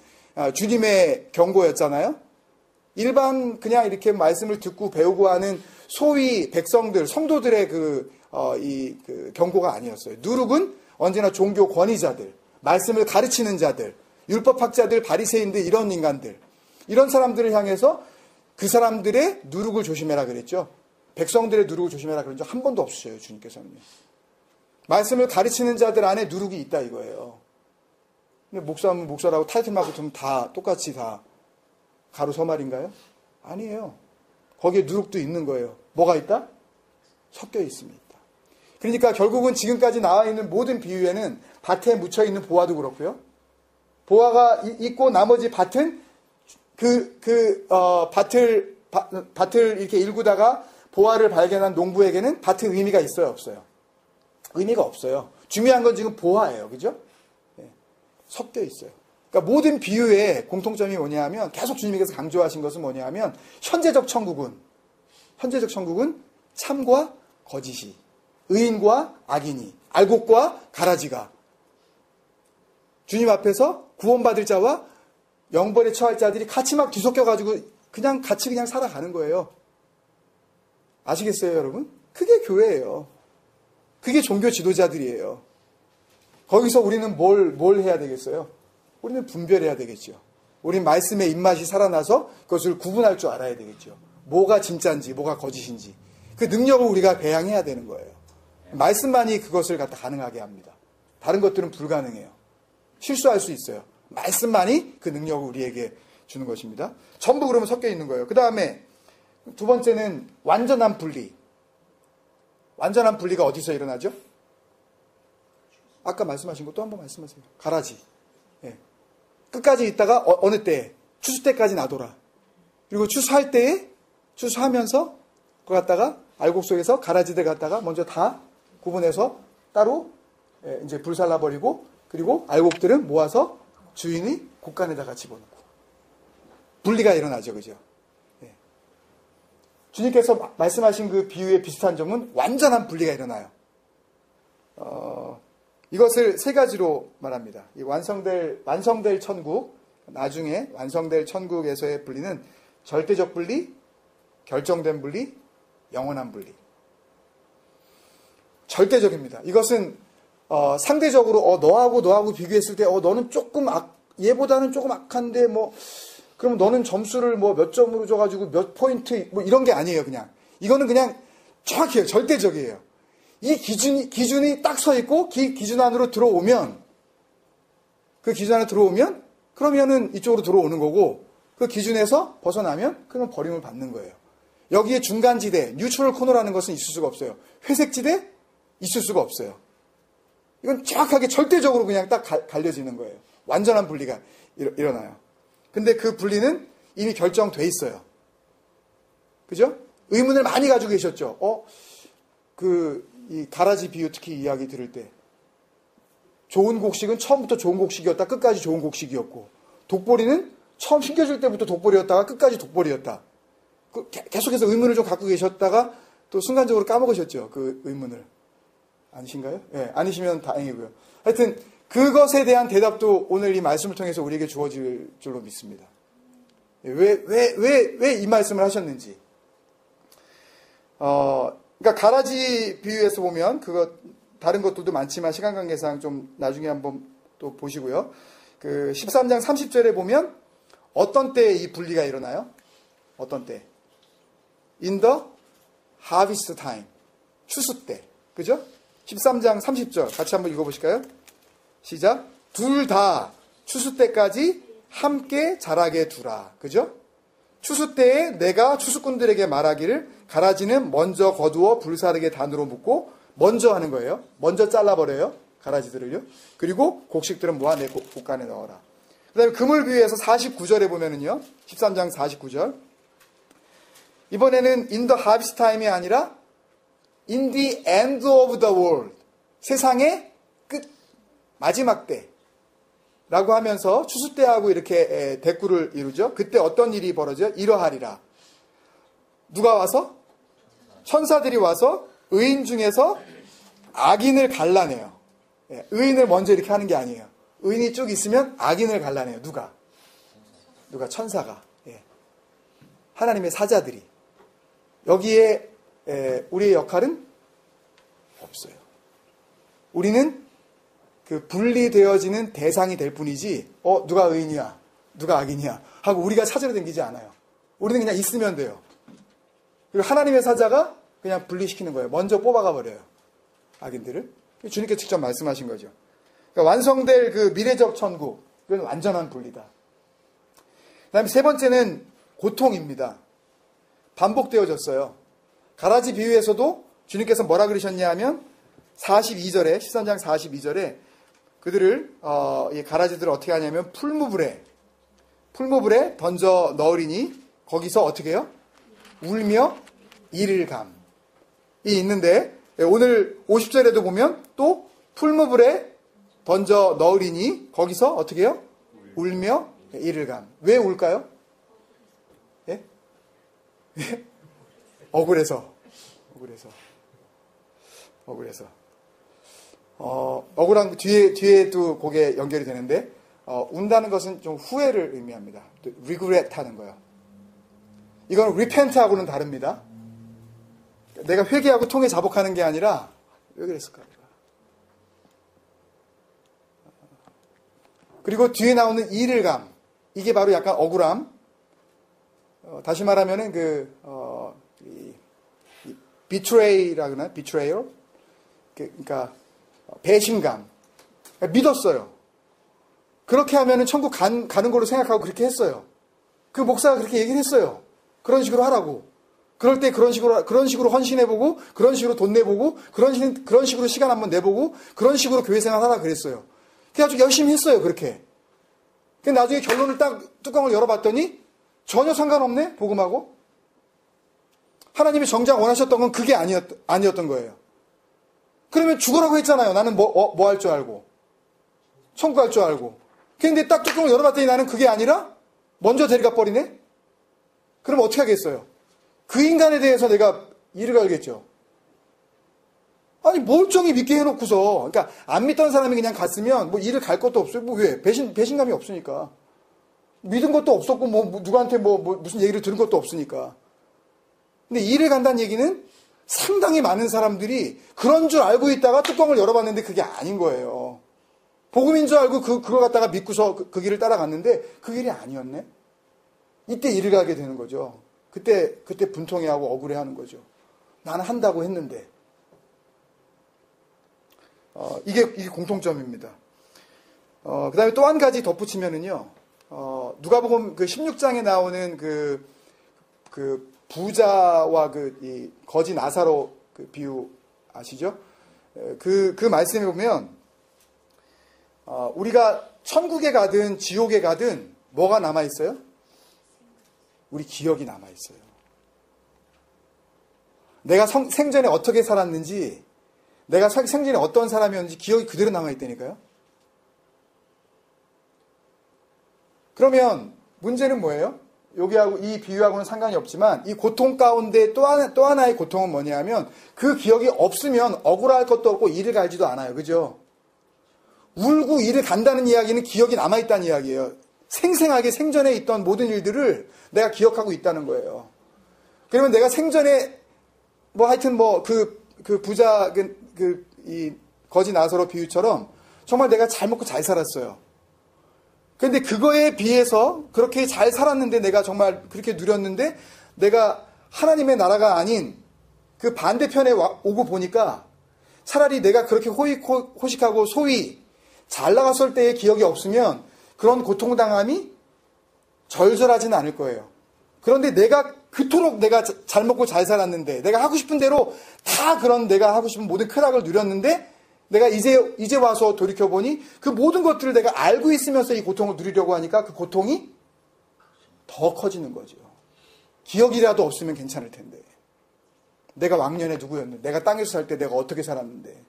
주님의 경고였잖아요. 일반 그냥 이렇게 말씀을 듣고 배우고 하는 소위 백성들, 성도들의 그 경고가 아니었어요. 누룩은 언제나 종교 권위자들, 말씀을 가르치는 자들, 율법학자들, 바리새인들, 이런 인간들, 이런 사람들을 향해서 그 사람들의 누룩을 조심해라 그랬죠. 백성들의 누룩을 조심해라 그런 적 한 번도 없으셔요, 주님께서는. 말씀을 가르치는 자들 안에 누룩이 있다 이거예요. 근데 목사하면 목사라고 타이틀만 붙으면 다 똑같이 다 가루 서말인가요? 아니에요. 거기에 누룩도 있는 거예요. 뭐가 있다? 섞여 있습니다. 그러니까 결국은 지금까지 나와 있는 모든 비유에는 밭에 묻혀 있는 보화도 그렇고요. 보화가 있고 나머지 밭은 밭을 이렇게 일구다가 보화를 발견한 농부에게는 밭의 의미가 있어요, 없어요? 의미가 없어요. 중요한 건 지금 보화예요, 그죠? 네. 섞여 있어요. 그러니까 모든 비유의 공통점이 뭐냐 하면 계속 주님께서 강조하신 것은 뭐냐 하면 현재적 천국은 참과 거짓이, 의인과 악인이, 알곡과 가라지가 주님 앞에서 구원받을 자와 영벌에 처할 자들이 같이 막 뒤섞여가지고 같이 그냥 살아가는 거예요. 아시겠어요, 여러분? 그게 교회예요. 그게 종교 지도자들이에요. 거기서 우리는 뭘 해야 되겠어요? 우리는 분별해야 되겠죠. 우리는 말씀의 입맛이 살아나서 그것을 구분할 줄 알아야 되겠죠. 뭐가 진짜인지, 뭐가 거짓인지. 그 능력을 우리가 배양해야 되는 거예요. 말씀만이 그것을 갖다 가능하게 합니다. 다른 것들은 불가능해요. 실수할 수 있어요. 말씀만이 그 능력을 우리에게 주는 것입니다. 전부 그러면 섞여 있는 거예요. 그 다음에 두 번째는 완전한 분리. 완전한 분리가 어디서 일어나죠? 아까 말씀하신 거 또 한번 말씀하세요. 가라지. 예. 끝까지 있다가 어느 때에? 추수 때까지 놔둬라. 그리고 추수할 때에 추수하면서 그거 갖다가 알곡 속에서 가라지들 갖다가 먼저 다 구분해서 따로 이제 불살라버리고 그리고 알곡들은 모아서 주인이 곡간에다가 집어넣고 분리가 일어나죠, 그죠? 예. 주님께서 말씀하신 그 비유의 비슷한 점은 완전한 분리가 일어나요. 이것을 세 가지로 말합니다. 이 완성될 천국, 나중에 완성될 천국에서의 분리는 절대적 분리, 결정된 분리, 영원한 분리. 절대적입니다. 이것은 상대적으로 너하고 비교했을 때 너는 조금 얘보다는 조금 악한데 그럼 너는 점수를 몇 점으로 줘가지고 몇 포인트 이런 게 아니에요. 그냥 이거는 그냥 정확해요. 절대적이에요. 이 기준이 딱 서 있고 기준 안으로 들어오면 그러면은 이쪽으로 들어오는 거고 그 기준에서 벗어나면 그건 버림을 받는 거예요. 여기에 중간지대, 뉴트럴 코너라는 것은 있을 수가 없어요. 회색지대 있을 수가 없어요. 이건 정확하게 절대적으로 그냥 딱 갈려지는 거예요. 완전한 분리가 일어나요. 근데 그 분리는 이미 결정돼 있어요. 그죠? 의문을 많이 가지고 계셨죠? 이 가라지 비유 특히 이야기 들을 때. 좋은 곡식은 처음부터 좋은 곡식이었다. 끝까지 좋은 곡식이었고. 독보리는 처음 심겨줄 때부터 독보리였다가 끝까지 독보리였다. 계속해서 의문을 좀 갖고 계셨다가 또 순간적으로 까먹으셨죠. 그 의문을. 아니신가요? 예, 아니시면 다행이고요. 하여튼 그것에 대한 대답도 오늘 이 말씀을 통해서 우리에게 주어질 줄로 믿습니다. 왜 이 말씀을 하셨는지. 그러니까 가라지 비유에서 보면 다른 것들도 많지만 시간 관계상 좀 나중에 한번 또 보시고요. 그 13장 30절에 보면 어떤 때에 이 분리가 일어나요? 어떤 때? In the harvest time. 추수 때. 그죠? 13장 30절 같이 한번 읽어보실까요? 시작. 둘 다 추수 때까지 함께 자라게 두라. 그죠? 추수 때에 내가 추수꾼들에게 말하기를 가라지는 먼저 거두어 불사르게 단으로 묶고 먼저 하는 거예요. 먼저 잘라버려요. 가라지들을요. 그리고 곡식들은 모아 내 곡간에 넣어라. 그 다음에 그물 비유에서 49절에 보면은요. 13장 49절. 이번에는 in the harvest time이 아니라 in the end of the world. 세상의 끝, 마지막 때. 라고 하면서 추수 때하고 이렇게 대꾸를 이루죠. 그때 어떤 일이 벌어져요? 이러하리라. 누가 와서? 천사들이 와서 의인 중에서 악인을 갈라내요. 의인을 먼저 이렇게 하는 게 아니에요. 의인이 쭉 있으면 악인을 갈라내요. 누가? 천사가. 하나님의 사자들이. 여기에 우리의 역할은 없어요. 우리는 그 분리되어지는 대상이 될 뿐이지, 누가 의인이야, 누가 악인이야 하고 우리가 찾으러 다니지 않아요. 우리는 그냥 있으면 돼요. 그리고 하나님의 사자가 그냥 분리시키는 거예요. 먼저 뽑아가 버려요. 악인들을. 주님께서 직접 말씀하신 거죠. 그러니까 완성될 그 미래적 천국, 이건 완전한 분리다. 그 다음에 세 번째는 고통입니다. 반복되어졌어요. 가라지 비유에서도 주님께서 뭐라 그러셨냐 하면 42절에, 13장 42절에 그들을, 이 가라지들을 어떻게 하냐면 풀무불에 던져 넣으리니 거기서 어떻게 해요? 울며 이를 감이 있는데, 오늘 50절에도 보면 또 풀무불에 던져 넣으리니 거기서 어떻게 해요? 울며 이를 감. 왜 울까요? 예? 예? 억울해서. 억울한 뒤에도 그게 연결이 되는데, 운다는 것은 좀 후회를 의미합니다. regret 하는 거예요. 이건 repent하고는 다릅니다. 내가 회개하고 통에 자복하는 게 아니라, 왜 그랬을까? 그리고 뒤에 나오는 이를 감. 이게 바로 약간 억울함. 다시 말하면은 betray라고 하나? betrayal? 그러니까, 배신감. 그러니까 믿었어요. 그렇게 하면은 천국 가는 걸로 생각하고 그렇게 했어요. 그 목사가 그렇게 얘기를 했어요. 그런 식으로 하라고. 그럴 때 그런 식으로 헌신해보고, 그런 식으로 돈 내보고, 그런 식으로 시간 한번 내보고, 그런 식으로 교회 생활 하라 그랬어요. 그래가지고 열심히 했어요, 그렇게. 근데 나중에 결론을 딱 뚜껑을 열어봤더니 전혀 상관없네, 복음하고. 하나님이 정작 원하셨던 건 그게 아니었던 거예요. 그러면 죽으라고 했잖아요. 나는 뭐 할 줄 알고. 천국 갈 줄 알고. 근데 딱 뚜껑을 열어봤더니 나는 그게 아니라 먼저 데려가 버리네? 그럼 어떻게 하겠어요? 그 인간에 대해서 내가 이를 갈겠죠. 아니, 멀쩡히 믿게 해놓고서, 그러니까 안 믿던 사람이 그냥 갔으면 뭐 이를 갈 것도 없어요. 뭐 왜? 배신감이 없으니까. 믿은 것도 없었고, 누구한테 무슨 얘기를 들은 것도 없으니까. 근데 이를 간다는 얘기는 상당히 많은 사람들이 그런 줄 알고 있다가 뚜껑을 열어봤는데 그게 아닌 거예요. 복음인 줄 알고 그걸 갖다가 믿고서 그 길을 따라갔는데 그 길이 아니었네? 이때 이를 가게 되는 거죠. 그때 분통해하고 억울해하는 거죠. 나는 한다고 했는데. 이게 공통점입니다. 그 다음에 또 한 가지 덧붙이면은요, 누가복음 그 16장에 나오는 그 부자와 이 거지 나사로 그 비유 아시죠? 그 말씀에 보면, 우리가 천국에 가든 지옥에 가든 뭐가 남아있어요? 우리 기억이 남아있어요. 내가 생전에 어떻게 살았는지, 내가 생전에 어떤 사람이었는지 기억이 그대로 남아있다니까요. 그러면 문제는 뭐예요? 여기하고 이 비유하고는 상관이 없지만 이 고통 가운데 또 하나의 고통은 뭐냐면 그 기억이 없으면 억울할 것도 없고 이를 갈지도 않아요. 그죠? 울고 이를 간다는 이야기는 기억이 남아있다는 이야기예요. 생생하게 생전에 있던 모든 일들을 내가 기억하고 있다는 거예요. 그러면 내가 생전에 하여튼 그 부자 이 거지 나사로 비유처럼 정말 내가 잘 먹고 잘 살았어요. 그런데 그거에 비해서 그렇게 잘 살았는데 내가 정말 그렇게 누렸는데 내가 하나님의 나라가 아닌 그 반대편에 오고 보니까 차라리 내가 그렇게 호식하고 소위 잘 나갔을 때의 기억이 없으면 그런 고통당함이 절절하지는 않을 거예요. 그런데 내가 그토록 내가 잘 먹고 잘 살았는데 내가 하고 싶은 대로 다 그런 내가 하고 싶은 모든 쾌락을 누렸는데 내가 이제 와서 돌이켜보니 그 모든 것들을 내가 알고 있으면서 이 고통을 누리려고 하니까 그 고통이 더 커지는 거죠. 기억이라도 없으면 괜찮을 텐데. 내가 왕년에 누구였는데, 내가 땅에서 살 때 내가 어떻게 살았는데,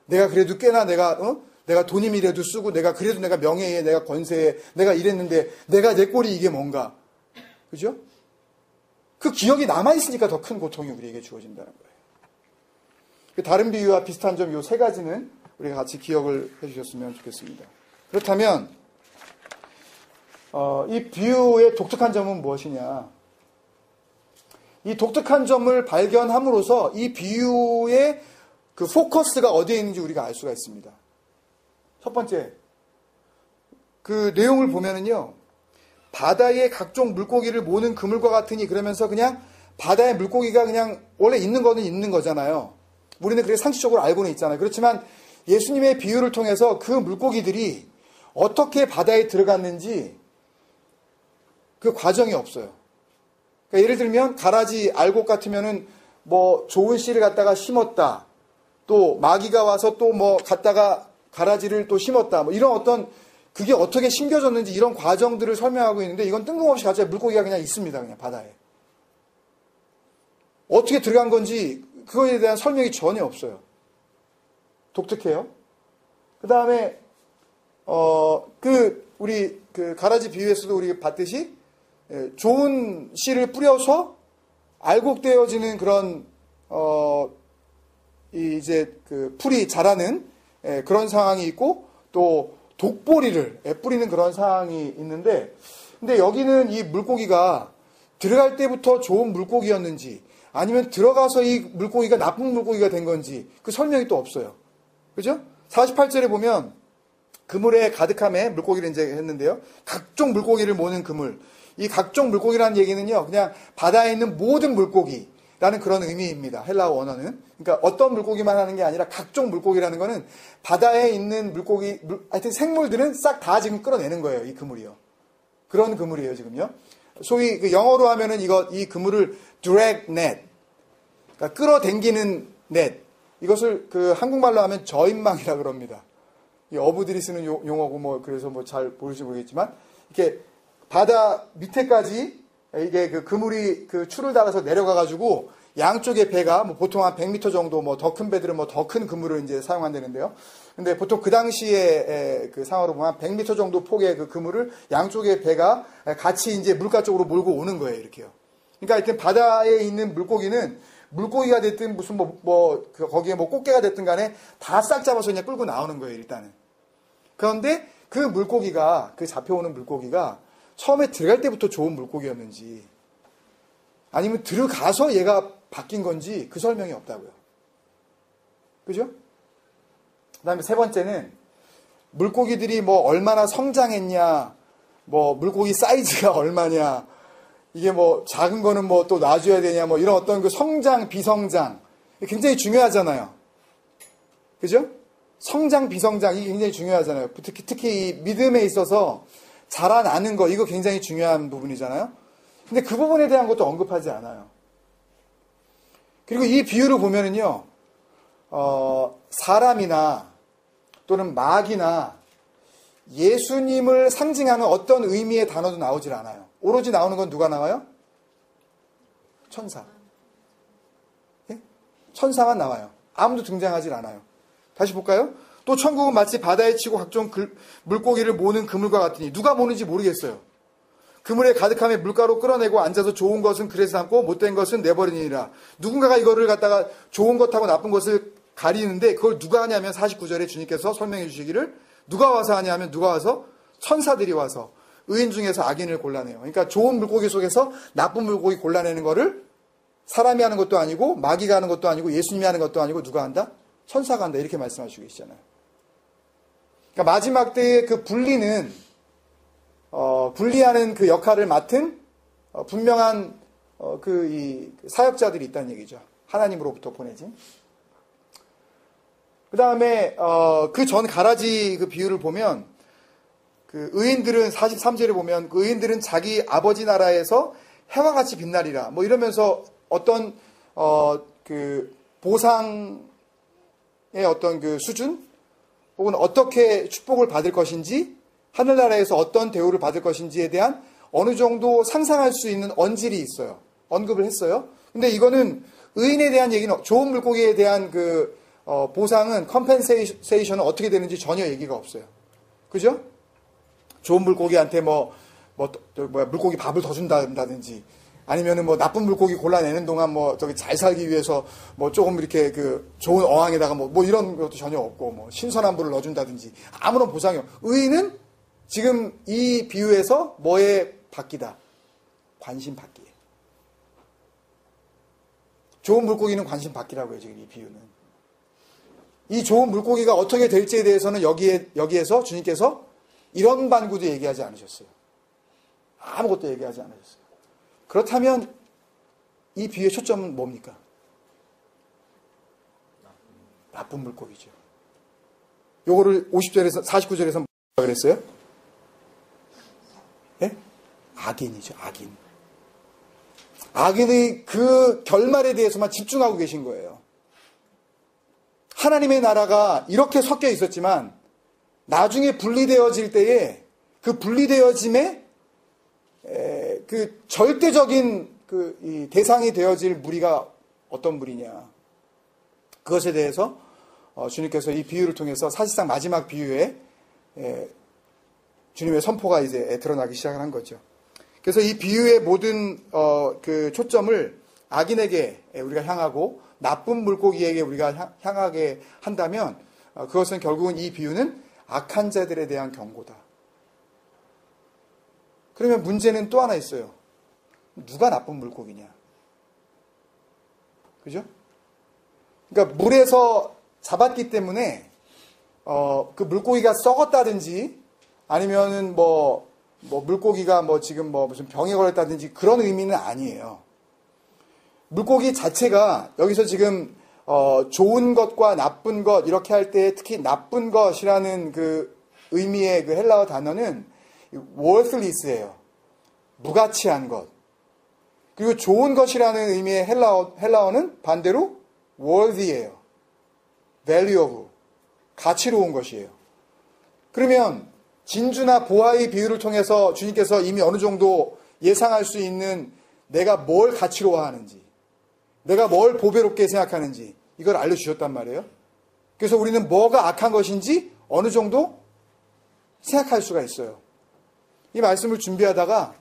내가 그래도 꽤나 내가 돈임이라도 쓰고, 그래도 내가 명예에, 내가 권세에, 내가 이랬는데, 내 꼴이 이게 뭔가. 그죠? 그 기억이 남아있으니까 더 큰 고통이 우리에게 주어진다는 거예요. 다른 비유와 비슷한 점 이 세 가지는 우리가 같이 기억을 해주셨으면 좋겠습니다. 그렇다면 이 비유의 독특한 점은 무엇이냐? 이 독특한 점을 발견함으로써 이 비유의 그 포커스가 어디에 있는지 우리가 알 수가 있습니다. 첫 번째, 그 내용을 보면은요, 바다의 각종 물고기를 모는 그물과 같으니, 그러면서 그냥 바다의 물고기가 그냥 원래 있는 거는 있는 거잖아요. 우리는 그렇게 상식적으로 알고는 있잖아요. 그렇지만 예수님의 비유를 통해서 그 물고기들이 어떻게 바다에 들어갔는지 그 과정이 없어요. 그러니까 예를 들면 가라지 알곡 같으면은 뭐 좋은 씨를 갖다가 심었다. 또 마귀가 와서 또 뭐 갖다가 가라지를 또 심었다. 뭐 이런 어떤 그게 어떻게 심겨졌는지 이런 과정들을 설명하고 있는데, 이건 뜬금없이 갑자기 물고기가 그냥 있습니다. 그냥 바다에. 어떻게 들어간 건지 그거에 대한 설명이 전혀 없어요. 독특해요. 그 다음에 우리 그 가라지 비유에서도 우리 봤듯이 좋은 씨를 뿌려서 알곡되어지는 그런 이제 그 풀이 자라는 그런 상황이 있고, 또 독보리를 뿌리는 그런 상황이 있는데, 근데 여기는 이 물고기가 들어갈 때부터 좋은 물고기였는지 아니면 들어가서 이 물고기가 나쁜 물고기가 된 건지 그 설명이 또 없어요. 그죠? 48절에 보면 그물에 가득함에 물고기를 이제 했는데요. 각종 물고기를 모는 그물. 이 각종 물고기라는 얘기는요, 그냥 바다에 있는 모든 물고기라는 그런 의미입니다. 헬라어 원어는. 그러니까 어떤 물고기만 하는 게 아니라 각종 물고기라는 거는 바다에 있는 물고기, 하여튼 생물들은 싹 다 지금 끌어내는 거예요. 이 그물이요. 그런 그물이에요, 지금요. 소위 그 영어로 하면은 이 그물을 drag net, 그러니까 끌어당기는 넷. 이것을 그 한국말로 하면 저인망이라 그럽니다. 이 어부들이 쓰는 용어고 뭐 그래서 뭐 잘 모르실지 모르겠지만, 이렇게 바다 밑에까지 이게 그 그물이 그 추를 달아서 내려가가지고 양쪽의 배가 뭐 보통 한 100m 정도, 뭐 더 큰 배들은 뭐 더 큰 그물을 이제 사용한다는데요. 근데 보통 그 당시에 그 상황으로 보면 100m 정도 폭의 그 그물을 양쪽의 배가 같이 이제 물가 쪽으로 몰고 오는 거예요, 이렇게요. 그러니까 하여튼 바다에 있는 물고기는 물고기가 됐든 무슨 거기에 뭐 꽃게가 됐든 간에 다 싹 잡아서 그냥 끌고 나오는 거예요, 일단은. 그런데 그 물고기가, 그 잡혀오는 물고기가 처음에 들어갈 때부터 좋은 물고기였는지 아니면 들어가서 얘가 바뀐 건지 그 설명이 없다고요. 그죠? 그 다음에 세 번째는 물고기들이 뭐 얼마나 성장했냐, 뭐 물고기 사이즈가 얼마냐, 이게 뭐 작은 거는 뭐 또 놔줘야 되냐, 뭐 이런 어떤 그 성장, 비성장 굉장히 중요하잖아요. 그죠? 성장, 비성장 이게 굉장히 중요하잖아요. 특히 이 믿음에 있어서 자라나는 거, 이거 굉장히 중요한 부분이잖아요. 근데 그 부분에 대한 것도 언급하지 않아요. 그리고 이 비유를 보면은요, 사람이나 또는 마귀나 예수님을 상징하는 어떤 의미의 단어도 나오질 않아요. 오로지 나오는 건 누가 나와요? 천사. 예? 천사만 나와요. 아무도 등장하질 않아요. 다시 볼까요? 또 천국은 마치 바다에 치고 각종 물고기를 모는 그물과 같으니, 누가 모는지 모르겠어요. 그물에 가득함에 물가로 끌어내고 앉아서 좋은 것은 그릇에 담고 못된 것은 내버리니라. 누군가가 이거를 갖다가 좋은 것하고 나쁜 것을 가리는데, 그걸 누가 하냐면 49절에 주님께서 설명해 주시기를, 누가 와서 하냐면, 누가 와서? 천사들이 와서 의인 중에서 악인을 골라내요. 그러니까 좋은 물고기 속에서 나쁜 물고기 골라내는 거를 사람이 하는 것도 아니고 마귀가 하는 것도 아니고 예수님이 하는 것도 아니고 누가 한다? 천사가 한다. 이렇게 말씀하시고 계시잖아요. 그러니까 마지막 때의 그 분리는 분리하는 그 역할을 맡은 분명한 이 사역자들이 있다는 얘기죠. 하나님으로부터 보내진. 그 다음에 그 전 가라지 그 비유를 보면, 그 의인들은 43절에 보면 그 의인들은 자기 아버지 나라에서 해와 같이 빛나리라. 뭐 이러면서 어떤 그 보상의 어떤 그 수준, 혹은 어떻게 축복을 받을 것인지, 하늘나라에서 어떤 대우를 받을 것인지에 대한 어느 정도 상상할 수 있는 언질이 있어요. 언급을 했어요. 근데 이거는 의인에 대한 얘기는, 좋은 물고기에 대한 그 보상은, 컴펜세이션은 어떻게 되는지 전혀 얘기가 없어요. 그죠? 좋은 물고기한테 물고기 밥을 더 준다든지, 아니면은 뭐 나쁜 물고기 골라내는 동안 잘 살기 위해서 조금 이렇게 그 좋은 어항에다가 뭐 이런 것도 전혀 없고, 신선한 물을 넣어준다든지 아무런 보상이 없고, 의인은 지금 이 비유에서 뭐에 받기다? 관심 받기. 좋은 물고기는 관심 받기라고요, 지금 이 비유는. 이 좋은 물고기가 어떻게 될지에 대해서는 여기에서 주님께서 이런 반구도 얘기하지 않으셨어요. 아무것도 얘기하지 않으셨어요. 그렇다면 이 비유의 초점은 뭡니까? 나쁜 물고기죠. 요거를 50절에서 49절에서 뭐라고 그랬어요? 예? 악인이죠, 악인. 악인의 그 결말에 대해서만 집중하고 계신 거예요. 하나님의 나라가 이렇게 섞여 있었지만 나중에 분리되어질 때에 그 분리되어짐에 그 절대적인 이 대상이 되어질 무리가 어떤 무리냐. 그것에 대해서 주님께서 이 비유를 통해서 사실상 마지막 비유에 주님의 선포가 이제 드러나기 시작을 한 거죠. 그래서 이 비유의 모든 그 초점을 악인에게 우리가 향하고 나쁜 물고기에게 우리가 향하게 한다면 그것은 결국은 이 비유는 악한 자들에 대한 경고다. 그러면 문제는 또 하나 있어요. 누가 나쁜 물고기냐? 그죠? 그러니까 물에서 잡았기 때문에 그 물고기가 썩었다든지 아니면은 뭐 물고기가 지금 무슨 병에 걸렸다든지 그런 의미는 아니에요. 물고기 자체가 여기서 지금 좋은 것과 나쁜 것 이렇게 할 때 특히 나쁜 것이라는 그 의미의 그 헬라어 단어는 worthless예요. 무가치한 것. 그리고 좋은 것이라는 의미의 헬라어는 반대로 worthy예요. valuable. 가치로운 것이에요. 그러면 진주나 보아의 비유를 통해서 주님께서 이미 어느 정도 예상할 수 있는 내가 뭘 가치로워하는지, 내가 뭘 보배롭게 생각하는지 이걸 알려주셨단 말이에요. 그래서 우리는 뭐가 악한 것인지 어느 정도 생각할 수가 있어요. 이 말씀을 준비하다가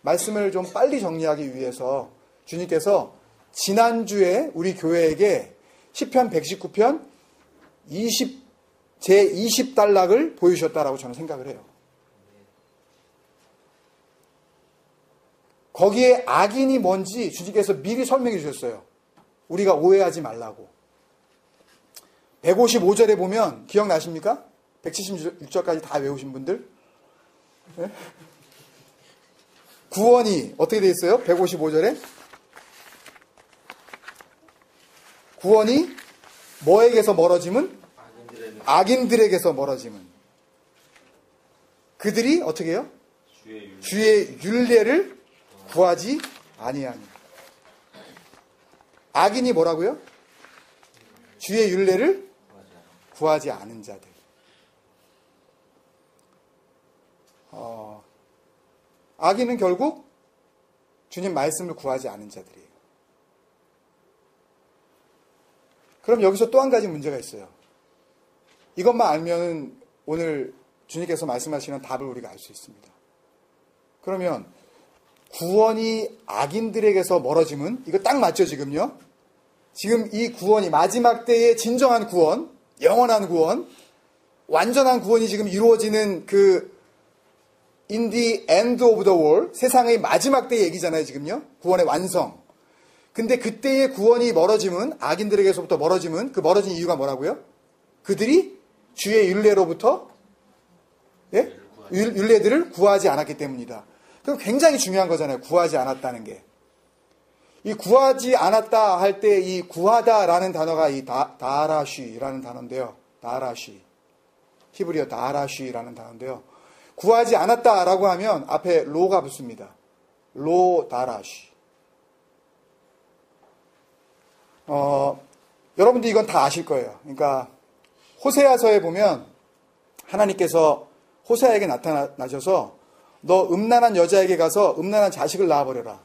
말씀을 좀 빨리 정리하기 위해서 주님께서 지난주에 우리 교회에게 시편 119편 제 20단락을 보여주셨다라고 저는 생각을 해요. 거기에 악인이 뭔지 주님께서 미리 설명해 주셨어요. 우리가 오해하지 말라고. 155절에 보면 기억나십니까? 176절까지 다 외우신 분들? 네? 구원이 어떻게 되어 있어요? 155절에 구원이 뭐에게서 멀어짐은? 악인들에게서 멀어짐은. 그들이 어떻게 해요? 주의 율례를 구하지 아니하니. 악인이 뭐라고요? 주의 율례를 구하지 않은 자들. 악인은 결국 주님 말씀을 구하지 않은 자들이에요. 그럼 여기서 또 한 가지 문제가 있어요. 이것만 알면 오늘 주님께서 말씀하시는 답을 우리가 알 수 있습니다. 그러면 구원이 악인들에게서 멀어짐은 이거 딱 맞죠 지금요? 지금 이 구원이 마지막 때의 진정한 구원, 영원한 구원, 완전한 구원이 지금 이루어지는 그 in the end of the world, 세상의 마지막 때의 얘기잖아요 지금요? 구원의 완성. 근데 그때의 구원이 멀어짐은, 악인들에게서부터 멀어짐은, 그 멀어진 이유가 뭐라고요? 그들이 주의 율례로부터 율례들을 구하지 않았기 때문이다. 그럼 굉장히 중요한 거잖아요. 구하지 않았다는 게. 이 구하지 않았다 할 때 이 구하다라는 단어가 이 다라쉬라는 단어인데요. 다라쉬. 히브리어 다라쉬라는 단어인데요. 구하지 않았다라고 하면 앞에 로가 붙습니다. 로 다라쉬. 여러분들 이건 다 아실 거예요. 그러니까 호세아서에 보면 하나님께서 호세아에게 나타나셔서 너 음란한 여자에게 가서 음란한 자식을 낳아버려라.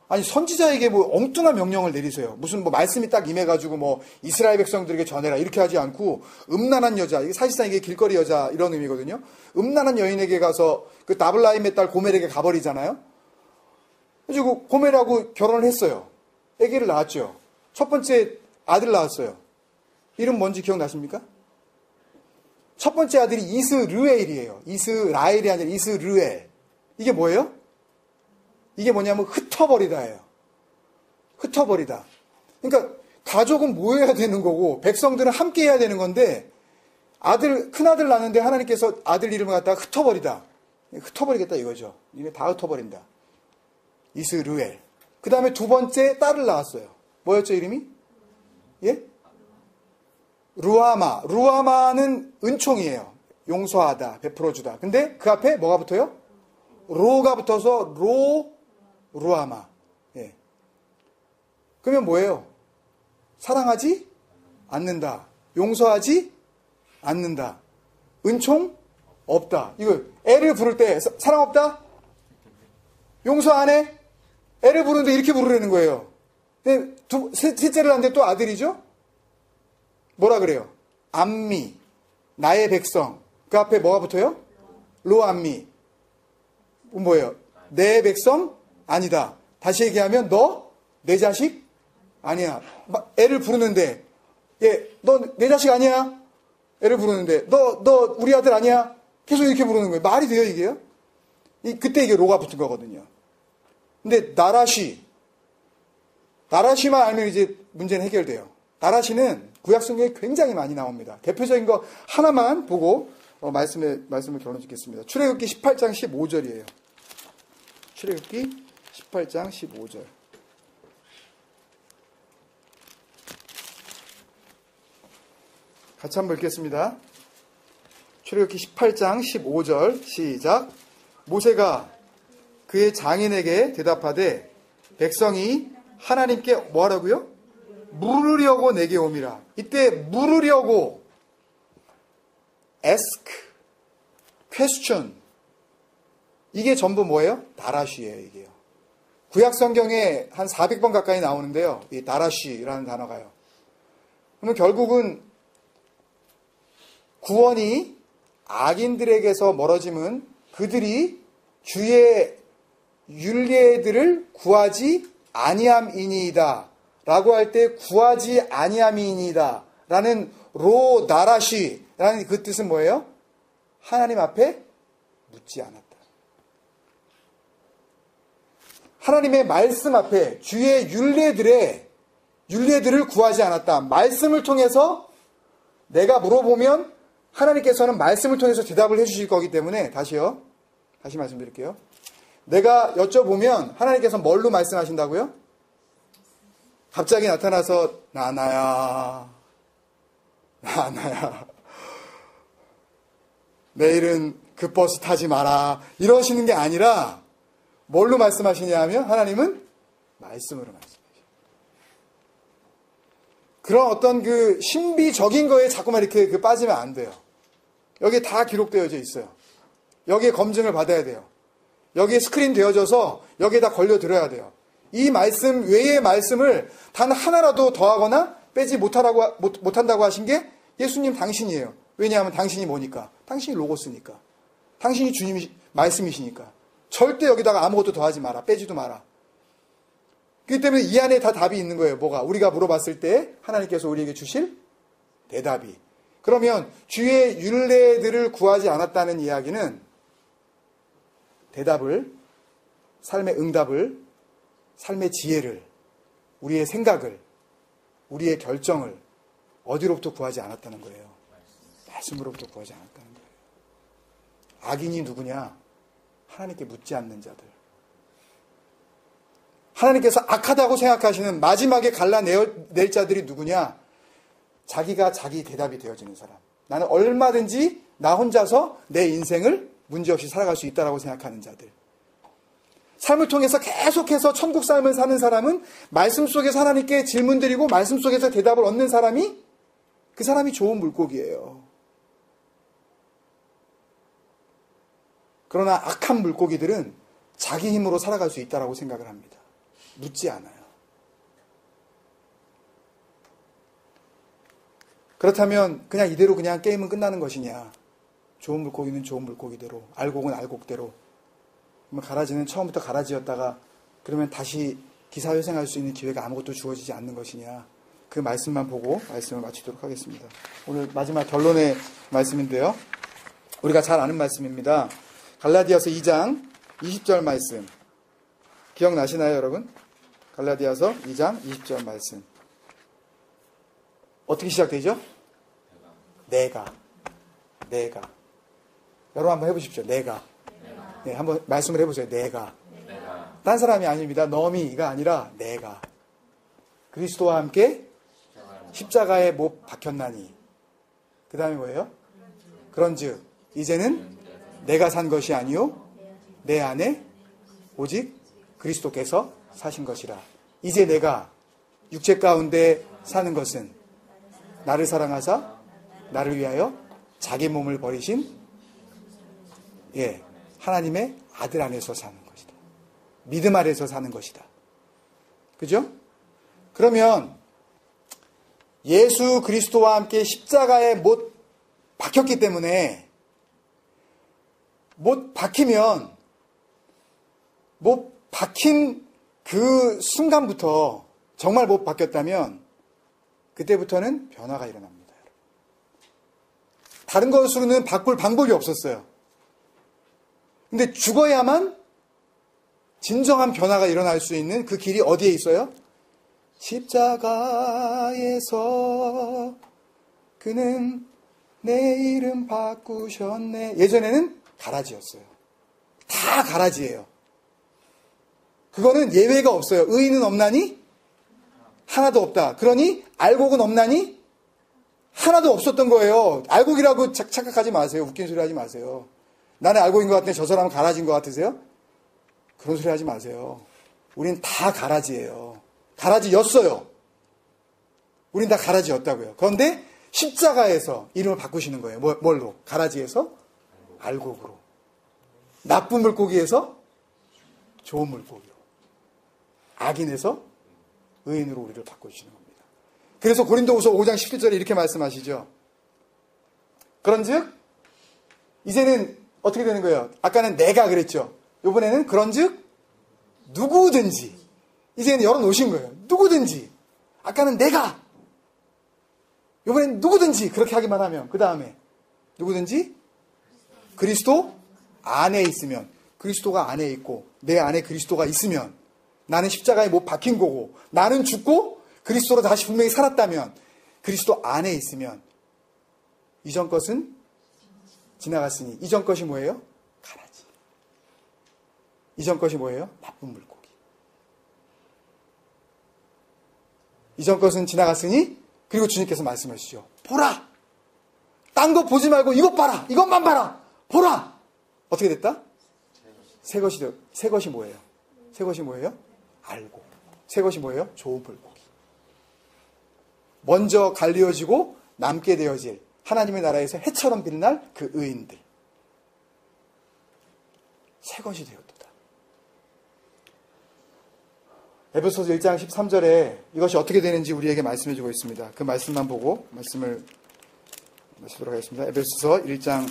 아니 선지자에게 뭐 엉뚱한 명령을 내리세요. 무슨 말씀이 딱 임해가지고 이스라엘 백성들에게 전해라 이렇게 하지 않고 음란한 여자, 이게 사실상 이게 길거리 여자 이런 의미거든요. 음란한 여인에게 가서 그 다블라임의 딸 고멜에게 가버리잖아요. 그래서 고멜하고 결혼을 했어요. 아기를 낳았죠. 첫 번째 아들 낳았어요. 이름 뭔지 기억나십니까? 첫 번째 아들이 이스르엘이에요. 이스라엘이 아니라 이스르엘. 이게 뭐예요? 이게 뭐냐면 흩어버리다예요. 흩어버리다. 그러니까 가족은 모여야 되는 거고 백성들은 함께 해야 되는 건데 큰아들 낳는데 하나님께서 아들 이름을 갖다가 흩어버리겠다 이거죠. 이게 다 흩어버린다. 이스르엘. 그 다음에 두 번째 딸을 낳았어요. 뭐였죠, 이름이? 예? 루아마. 루아마는 은총이에요. 용서하다, 베풀어주다. 근데 그 앞에 뭐가 붙어요? 로가 붙어서 루아마. 예. 그러면 뭐예요? 사랑하지 않는다. 용서하지 않는다. 은총 없다. 이거 애를 부를 때 사랑 없다? 용서 안 해? 애를 부르는데 이렇게 부르라는 거예요. 근데 셋째를 낳는데 또 아들이죠? 뭐라 그래요? 암미, 나의 백성. 그 앞에 뭐가 붙어요? 로암미. 뭐예요? 내 백성 아니다. 다시 얘기하면 너 내 자식 아니야. 애를 부르는데 너 내 자식 아니야? 애를 부르는데 너 우리 아들 아니야? 계속 이렇게 부르는 거예요. 말이 돼요, 이게요? 그때 이게 로가 붙은 거거든요. 근데 나라시만 알면 이제 문제는 해결돼요. 나라시는 구약 성경에 굉장히 많이 나옵니다. 대표적인 거 하나만 보고 말씀을 결론 짓겠습니다. 출애굽기 18장 15절이에요. 출애굽기 18장 15절. 같이 한번 읽겠습니다. 출애굽기 18장 15절 시작. 모세가 그의 장인에게 대답하되 백성이 하나님께 뭐하라고요? 물으려고 내게 옴이라. 이때 물으려고 ask, question 이게 전부 뭐예요? 다라시예요. 이게요. 구약 성경에 한 400번 가까이 나오는데요. 이 다라시라는 단어가요. 그러면 결국은 구원이 악인들에게서 멀어짐은 그들이 주의 율례들을 구하지 아니함이니이다 라고 할 때 구하지 아니함이니이다 라는 로다라시라는 그 뜻은 뭐예요? 하나님 앞에 묻지 않았다. 하나님의 말씀 앞에 주의 율례들을 구하지 않았다. 말씀을 통해서 내가 물어보면 하나님께서는 말씀을 통해서 대답을 해주실 거기 때문에 다시 말씀드릴게요. 내가 여쭤보면 하나님께서 뭘로 말씀하신다고요? 갑자기 나타나서 나나야 내일은 그 버스 타지 마라 이러시는 게 아니라 뭘로 말씀하시냐 하면 하나님은 말씀으로 말씀하셔요. 그런 어떤 그 신비적인 거에 자꾸만 이렇게 빠지면 안 돼요. 여기에 다 기록되어져 있어요. 여기에 검증을 받아야 돼요. 여기에 스크린 되어져서 여기에다 걸려들어야 돼요. 이 말씀 외의 말씀을 단 하나라도 더하거나 빼지 못한다고 하신 게 예수님 당신이에요. 왜냐하면 당신이 뭐니까? 당신이 로고스니까. 당신이 주님이 말씀이시니까. 절대 여기다가 아무것도 더하지 마라. 빼지도 마라. 그렇기 때문에 이 안에 다 답이 있는 거예요. 뭐가? 우리가 물어봤을 때 하나님께서 우리에게 주실 대답이. 그러면 주의 율례들을 구하지 않았다는 이야기는 대답을, 삶의 응답을, 삶의 지혜를, 우리의 생각을, 우리의 결정을 어디로부터 구하지 않았다는 거예요. 말씀으로부터 구하지 않았다는 거예요. 악인이 누구냐? 하나님께 묻지 않는 자들. 하나님께서 악하다고 생각하시는 마지막에 갈라낼 자들이 누구냐? 자기가 자기 대답이 되어지는 사람. 나는 얼마든지 나 혼자서 내 인생을 문제없이 살아갈 수 있다고 생각하는 자들. 삶을 통해서 계속해서 천국 삶을 사는 사람은 말씀 속에서 하나님께 질문 드리고 말씀 속에서 대답을 얻는 사람이 그 사람이 좋은 물고기예요. 그러나 악한 물고기들은 자기 힘으로 살아갈 수 있다고 생각을 합니다. 묻지 않아요. 그렇다면 그냥 이대로 그냥 게임은 끝나는 것이냐? 좋은 물고기는 좋은 물고기대로, 알곡은 알곡대로. 그러면 가라지는 처음부터 가라지였다가 그러면 다시 기사회생할 수 있는 기회가 아무것도 주어지지 않는 것이냐? 그 말씀만 보고 말씀을 마치도록 하겠습니다. 오늘 마지막 결론의 말씀인데요. 우리가 잘 아는 말씀입니다. 갈라디아서 2장 20절 말씀. 기억나시나요, 여러분? 갈라디아서 2장 20절 말씀. 어떻게 시작되죠? 내가. 여러분 한번 해보십시오. 내가. 네, 한번 말씀을 해보세요. 내가. 딴 사람이 아닙니다. 너미가 아니라 내가. 그리스도와 함께 십자가에 못 박혔나니. 그 다음에 뭐예요? 그런즉 이제는 내가 산 것이 아니요 내 안에 오직 그리스도께서 사신 것이라. 이제 내가 육체 가운데 사는 것은 나를 사랑하사 나를 위하여 자기 몸을 버리신 하나님의 아들 안에서 사는 것이다. 믿음 아래서 사는 것이다. 그죠? 그러면 예수 그리스도와 함께 십자가에 못 박혔기 때문에 못 박힌 그 순간부터 정말 못 박혔다면 그때부터는 변화가 일어납니다. 다른 것으로는 바꿀 방법이 없었어요. 근데 죽어야만 진정한 변화가 일어날 수 있는 그 길이 어디에 있어요? 십자가에서 그는 내 이름 바꾸셨네. 예전에는 가라지였어요. 다 가라지예요. 그거는 예외가 없어요. 의인은 없나니? 하나도 없다. 그러니 알곡은 없나니? 하나도 없었던 거예요. 알곡이라고 착각하지 마세요. 웃긴 소리 하지 마세요. 나는 알곡인 것 같은데 저 사람은 가라지인 것 같으세요? 그런 소리 하지 마세요. 우린 다 가라지예요. 가라지였어요. 우린 다 가라지였다고요. 그런데 십자가에서 이름을 바꾸시는 거예요. 뭘로? 가라지에서 알곡으로. 나쁜 물고기에서 좋은 물고기로. 악인에서 의인으로 우리를 바꿔주시는 겁니다. 그래서 고린도후서 5장 17절에 이렇게 말씀하시죠. 그런즉 이제는 어떻게 되는 거예요? 아까는 내가 그랬죠. 이번에는 그런즉 누구든지. 이제는 열어놓으신 거예요. 누구든지. 아까는 내가. 이번엔 누구든지 그렇게 하기만 하면 그 다음에 누구든지 그리스도 안에 있으면, 그리스도가 안에 있고 내 안에 그리스도가 있으면, 나는 십자가에 못 박힌 거고 나는 죽고 그리스도로 다시 분명히 살았다면, 그리스도 안에 있으면 이전 것은 지나갔으니 이전 것이 뭐예요? 가라지. 이전 것이 뭐예요? 나쁜 물고기. 이전 것은 지나갔으니, 그리고 주님께서 말씀하시죠. 보라! 딴 거 보지 말고 이것 봐라! 이것만 봐라! 보라! 어떻게 됐다? 새 것이 뭐예요? 새 것이 뭐예요? 알고. 새 것이 뭐예요? 좋은 물고기. 먼저 갈리어지고 남게 되어질 하나님의 나라에서 해처럼 빛날 그 의인들. 새 것이 되었도다. 에베소서 1장 13절에 이것이 어떻게 되는지 우리에게 말씀해주고 있습니다. 그 말씀만 보고 말씀을 마치도록 하겠습니다. 에베소서 1장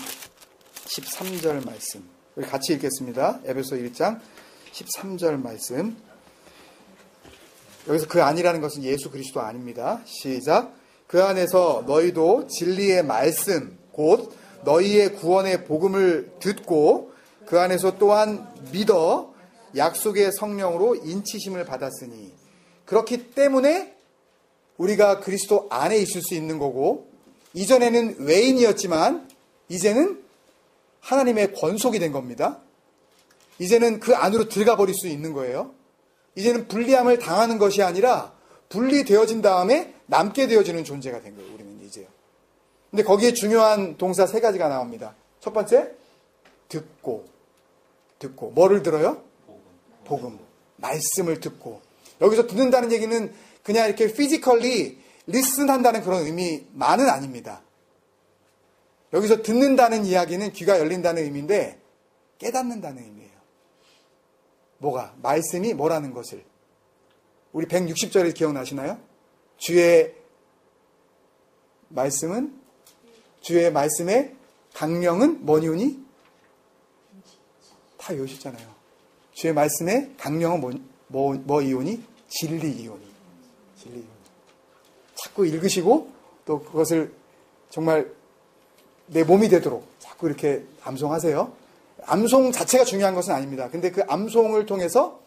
13절 말씀. 우리 같이 읽겠습니다. 에베소 1장 13절 말씀. 여기서 그 안이라는 것은 예수 그리스도 아닙니다. 시작. 그 안에서 너희도 진리의 말씀 곧 너희의 구원의 복음을 듣고 그 안에서 또한 믿어 약속의 성령으로 인치심을 받았으니, 그렇기 때문에 우리가 그리스도 안에 있을 수 있는 거고, 이전에는 외인이었지만 이제는 하나님의 권속이 된 겁니다. 이제는 그 안으로 들어가 버릴 수 있는 거예요. 이제는 분리함을 당하는 것이 아니라 분리되어진 다음에 남게 되어지는 존재가 된 거예요. 우리는 이제요. 근데 거기에 중요한 동사 3가지가 나옵니다. 첫 번째, 듣고. 뭐를 들어요? 복음. 말씀을 듣고. 여기서 듣는다는 얘기는 그냥 이렇게 피지컬리 리슨한다는 그런 의미만은 아닙니다. 여기서 듣는다는 이야기는 귀가 열린다는 의미인데 깨닫는다는 의미예요. 뭐가? 말씀이 뭐라는 것을. 우리 160절에 기억나시나요? 주의 말씀의 강령은 뭐니오니? 다 외우셨잖아요. 주의 말씀의 강령은 뭐이오니? 진리이오니. 자꾸 읽으시고 또 그것을 정말 내 몸이 되도록 자꾸 이렇게 암송하세요. 암송 자체가 중요한 것은 아닙니다. 근데 그 암송을 통해서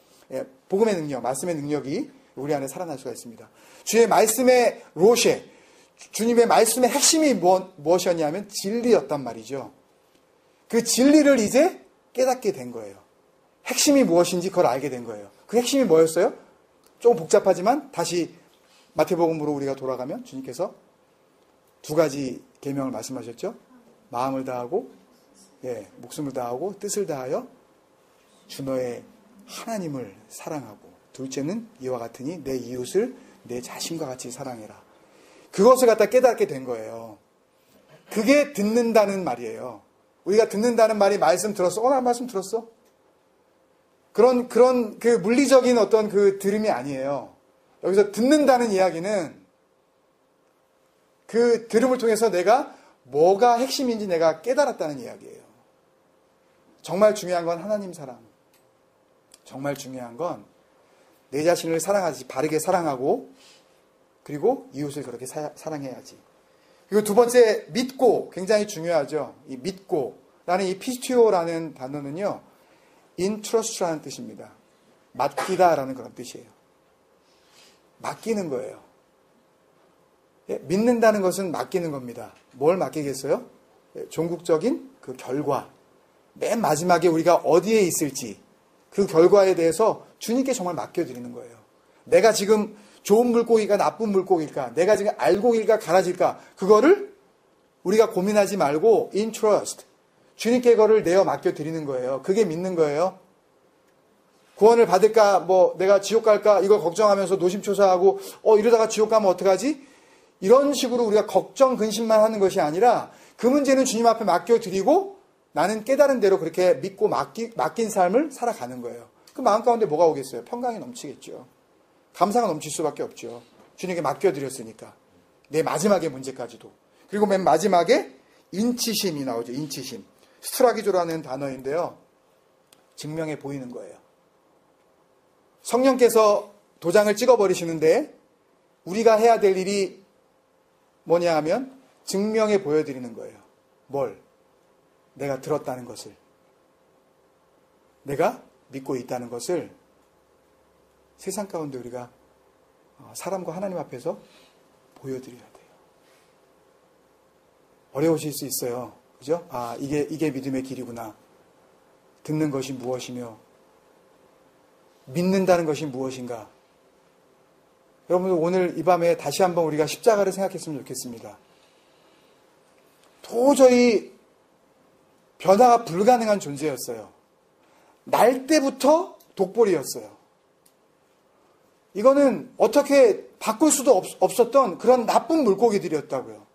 복음의 능력, 말씀의 능력이 우리 안에 살아날 수가 있습니다. 주의 말씀의 로셰, 주님의 말씀의 핵심이 무엇이었냐면 진리였단 말이죠. 그 진리를 이제 깨닫게 된 거예요. 핵심이 무엇인지 그걸 알게 된 거예요. 그 핵심이 뭐였어요? 조금 복잡하지만 다시 마태복음으로 우리가 돌아가면 주님께서 두 가지 계명을 말씀하셨죠. 마음을 다하고 목숨을 다하고 뜻을 다하여 주 너의 하나님을 사랑하고, 둘째는 이와 같으니 내 이웃을 내 자신과 같이 사랑해라. 그것을 갖다 깨닫게 된 거예요. 그게 듣는다는 말이에요. 우리가 듣는다는 말이 말씀 들었어? 나 말씀 들었어? 그런 그 물리적인 어떤 그 들음이 아니에요. 여기서 듣는다는 이야기는 그 들음을 통해서 내가 뭐가 핵심인지 내가 깨달았다는 이야기예요. 정말 중요한 건 하나님 사랑. 정말 중요한 건 내 자신을 사랑하지, 바르게 사랑하고, 그리고 이웃을 그렇게 사랑해야지. 그리고 두 번째, 믿고. 굉장히 중요하죠. 이 믿고라는 이 피스티오라는 단어는요, 인트러스트라는 뜻입니다. 맡기다라는 그런 뜻이에요. 맡기는 거예요. 믿는다는 것은 맡기는 겁니다. 뭘 맡기겠어요? 종국적인 그 결과. 맨 마지막에 우리가 어디에 있을지, 그 결과에 대해서 주님께 정말 맡겨드리는 거예요. 내가 지금 좋은 물고기가 나쁜 물고기일까? 내가 지금 알고기일까 가라질까? 그거를 우리가 고민하지 말고 in trust. 주님께 그거를 내어 맡겨드리는 거예요. 그게 믿는 거예요. 구원을 받을까? 내가 지옥 갈까? 이걸 걱정하면서 노심초사하고 이러다가 지옥 가면 어떡하지? 이런 식으로 우리가 걱정, 근심만 하는 것이 아니라 그 문제는 주님 앞에 맡겨드리고 나는 깨달은 대로 그렇게 믿고 맡긴 삶을 살아가는 거예요. 그 마음 가운데 뭐가 오겠어요? 평강이 넘치겠죠. 감사가 넘칠 수밖에 없죠. 주님께 맡겨드렸으니까. 내 마지막의 문제까지도. 그리고 맨 마지막에 인치심이 나오죠. 인치심. 스트라기조라는 단어인데요. 증명해 보이는 거예요. 성령께서 도장을 찍어버리시는데 우리가 해야 될 일이 뭐냐 하면 증명해 보여드리는 거예요. 뭘? 내가 들었다는 것을, 내가 믿고 있다는 것을 세상 가운데 우리가 사람과 하나님 앞에서 보여드려야 돼요. 어려우실 수 있어요. 그죠? 이게 믿음의 길이구나. 듣는 것이 무엇이며 믿는다는 것이 무엇인가. 여러분들 오늘 이 밤에 다시 한번 우리가 십자가를 생각했으면 좋겠습니다. 도저히 변화가 불가능한 존재였어요. 날 때부터 독볼이었어요. 이거는 어떻게 바꿀 수도 없었던 그런 나쁜 물고기들이었다고요.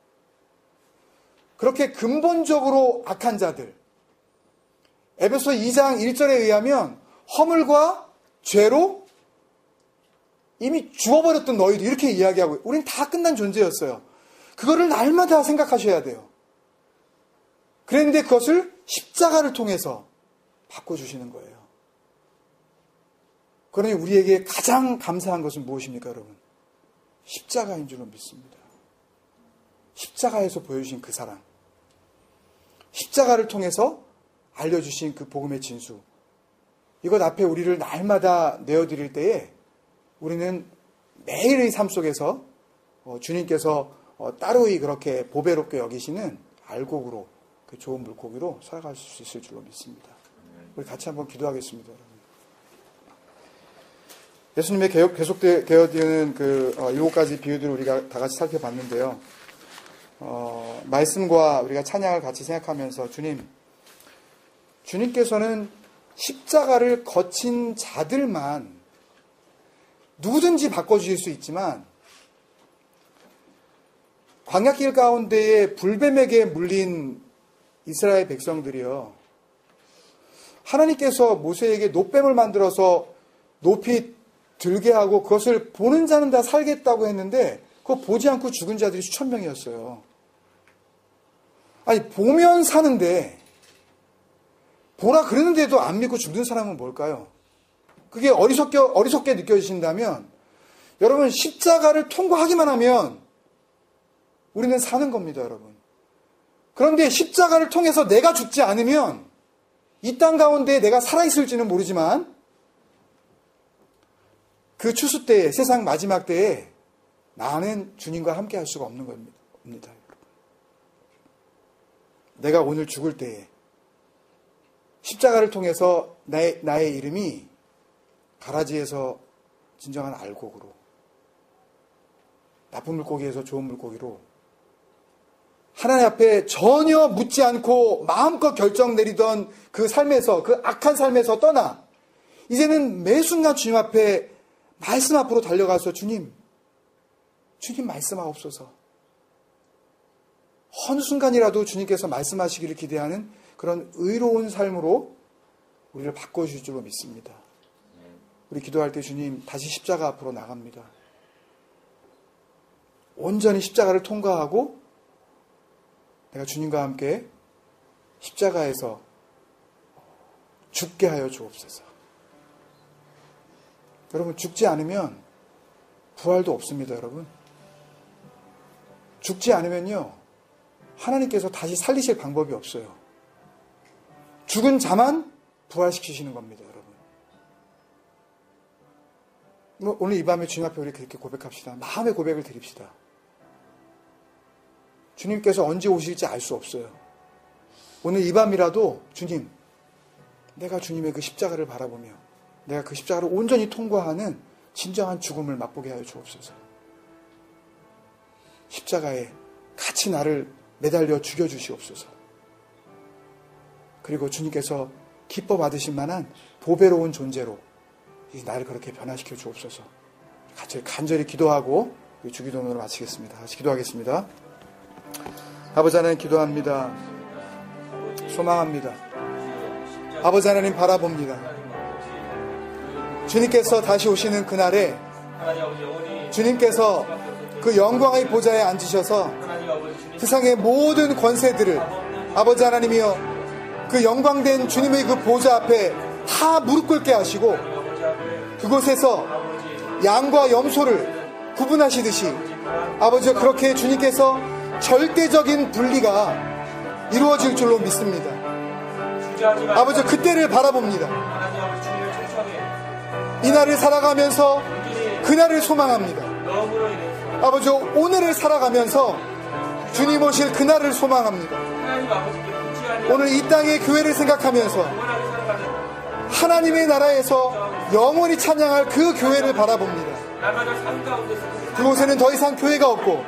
그렇게 근본적으로 악한 자들. 에베소 2장 1절에 의하면 허물과 죄로 이미 죽어버렸던 너희도 이렇게 이야기하고, 우린 다 끝난 존재였어요. 그거를 날마다 생각하셔야 돼요. 그런데 그것을 십자가를 통해서 바꿔주시는 거예요. 그러니 우리에게 가장 감사한 것은 무엇입니까, 여러분? 십자가인 줄로 믿습니다. 십자가에서 보여주신 그 사랑. 십자가를 통해서 알려주신 그 복음의 진수. 이것 앞에 우리를 날마다 내어드릴 때에 우리는 매일의 삶 속에서 주님께서 따로이 그렇게 보배롭게 여기시는 알곡으로, 그 좋은 물고기로 살아갈 수 있을 줄로 믿습니다. 우리 같이 한번 기도하겠습니다. 여러분. 예수님의 계속되어지는 그 7가지 비유들을 우리가 다 같이 살펴봤는데요. 말씀과 우리가 찬양을 같이 생각하면서 주님께서는 십자가를 거친 자들만 누구든지 바꿔주실 수 있지만 광야길 가운데에 불뱀에게 물린 이스라엘 백성들이요, 하나님께서 모세에게 놋뱀을 만들어서 높이 들게 하고 그것을 보는 자는 다 살겠다고 했는데 그거 보지 않고 죽은 자들이 수천 명이었어요. 아니, 보면 사는데 보라 그러는데도 안 믿고 죽는 사람은 뭘까요? 그게 어리석게 느껴지신다면 여러분, 십자가를 통과하기만 하면 우리는 사는 겁니다, 여러분. 그런데 십자가를 통해서 내가 죽지 않으면 이 땅 가운데 내가 살아있을지는 모르지만 그 추수 때에, 세상 마지막 때에 나는 주님과 함께 할 수가 없는 겁니다. 여러분. 내가 오늘 죽을 때에 십자가를 통해서 나의 이름이 가라지에서 진정한 알곡으로, 나쁜 물고기에서 좋은 물고기로, 하나님 앞에 전혀 묻지 않고 마음껏 결정 내리던 그 삶에서, 그 악한 삶에서 떠나 이제는 매 순간 주님 앞에 말씀 앞으로 달려가서 주님 말씀하옵소서. 어느 순간이라도 주님께서 말씀하시기를 기대하는 그런 의로운 삶으로 우리를 바꿔주실 줄로 믿습니다. 우리 기도할 때 주님 다시 십자가 앞으로 나갑니다. 온전히 십자가를 통과하고 내가 주님과 함께 십자가에서 죽게 하여 주옵소서. 여러분, 죽지 않으면 부활도 없습니다. 여러분, 죽지 않으면요 하나님께서 다시 살리실 방법이 없어요. 죽은 자만 부활시키시는 겁니다. 여러분, 오늘 이 밤에 주님 앞에 우리 그렇게 고백합시다. 마음의 고백을 드립시다. 주님께서 언제 오실지 알 수 없어요. 오늘 이 밤이라도 주님, 내가 주님의 그 십자가를 바라보며 내가 그 십자가를 온전히 통과하는 진정한 죽음을 맛보게 하여 주옵소서. 십자가에 같이 나를 매달려 죽여주시옵소서. 그리고 주님께서 기뻐 받으실 만한 보배로운 존재로 나를 그렇게 변화시켜 주옵소서. 같이 간절히 기도하고 주기도문으로 마치겠습니다. 같이 기도하겠습니다. 아버지 하나님 기도합니다. 소망합니다. 아버지 하나님 바라봅니다. 주님께서 다시 오시는 그날에 주님께서 그 영광의 보좌에 앉으셔서 세상의 모든 권세들을 아버지 하나님이여 그 영광된 주님의 그 보좌 앞에 다 무릎 꿇게 하시고 그곳에서 양과 염소를 구분하시듯이 아버지여 그렇게 주님께서 절대적인 분리가 이루어질 줄로 믿습니다. 아버지 그때를 바라봅니다. 이날을 살아가면서 그날을 소망합니다. 아버지 오늘을 살아가면서 주님 오실 그날을 소망합니다. 오늘 이 땅의 교회를 생각하면서 하나님의 나라에서 영원히 찬양할 그 교회를 바라봅니다. 그곳에는 더 이상 교회가 없고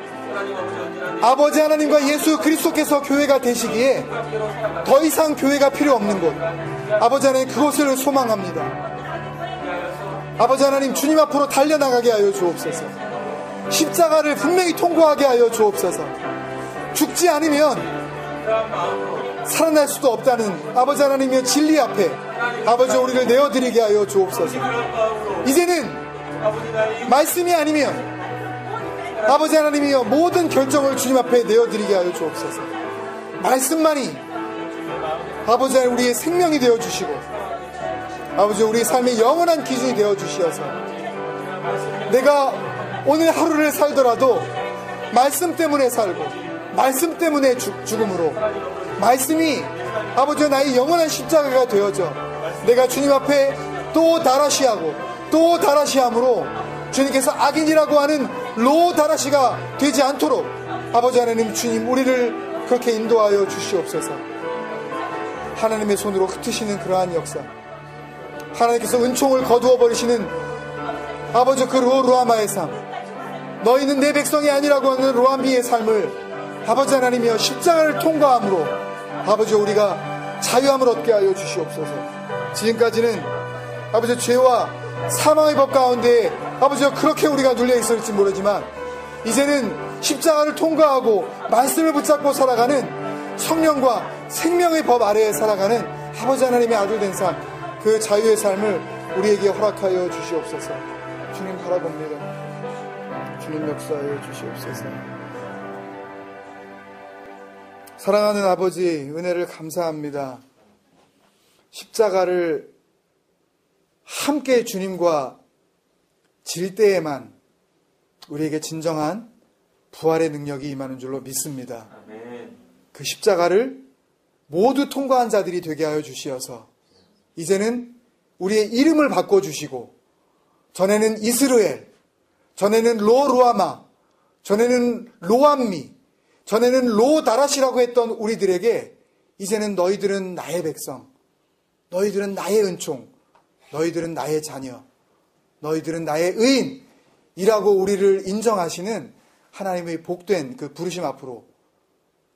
아버지 하나님과 예수 그리스도께서 교회가 되시기에 더 이상 교회가 필요 없는 곳, 아버지 하나님 그곳을 소망합니다. 아버지 하나님 주님 앞으로 달려나가게 하여 주옵소서. 십자가를 분명히 통과하게 하여 주옵소서. 죽지 않으면 살아날 수도 없다는 아버지 하나님의 진리 앞에 아버지 우리를 내어드리게 하여 주옵소서. 이제는 말씀이 아니면 아버지 하나님이여 모든 결정을 주님 앞에 내어드리게 하여 주옵소서. 말씀만이 아버지 하나님 우리의 생명이 되어주시고 아버지 우리의 삶의 영원한 기준이 되어주시어서 내가 오늘 하루를 살더라도 말씀 때문에 살고 말씀 때문에 죽음으로 말씀이 아버지 나의 영원한 십자가가 되어져 내가 주님 앞에 또 다라시하고 또 다라시함으로 주님께서 악인이라고 하는 로다라시가 되지 않도록 아버지 하나님 주님 우리를 그렇게 인도하여 주시옵소서. 하나님의 손으로 흩으시는 그러한 역사, 하나님께서 은총을 거두어 버리시는 아버지 그 로루아마의 삶, 너희는 내 백성이 아니라고 하는 로암비의 삶을 아버지 하나님이여 십자가를 통과함으로 아버지 우리가 자유함을 얻게 하여 주시옵소서. 지금까지는 아버지 죄와 사망의 법 가운데 아버지가 그렇게 우리가 눌려 있을지 모르지만 이제는 십자가를 통과하고 말씀을 붙잡고 살아가는 성령과 생명의 법 아래에 살아가는 아버지 하나님의 아들 된 삶, 그 자유의 삶을 우리에게 허락하여 주시옵소서. 주님 바라봅니다. 주님 역사하여 주시옵소서. 사랑하는 아버지 은혜를 감사합니다. 십자가를 함께 주님과 질 때에만 우리에게 진정한 부활의 능력이 임하는 줄로 믿습니다. 그 십자가를 모두 통과한 자들이 되게 하여 주시어서 이제는 우리의 이름을 바꿔주시고 전에는 이스라엘, 전에는 로루아마, 전에는 로암미, 전에는 로다라시라고 했던 우리들에게 이제는 너희들은 나의 백성, 너희들은 나의 은총, 너희들은 나의 자녀, 너희들은 나의 의인이라고 우리를 인정하시는 하나님의 복된 그 부르심 앞으로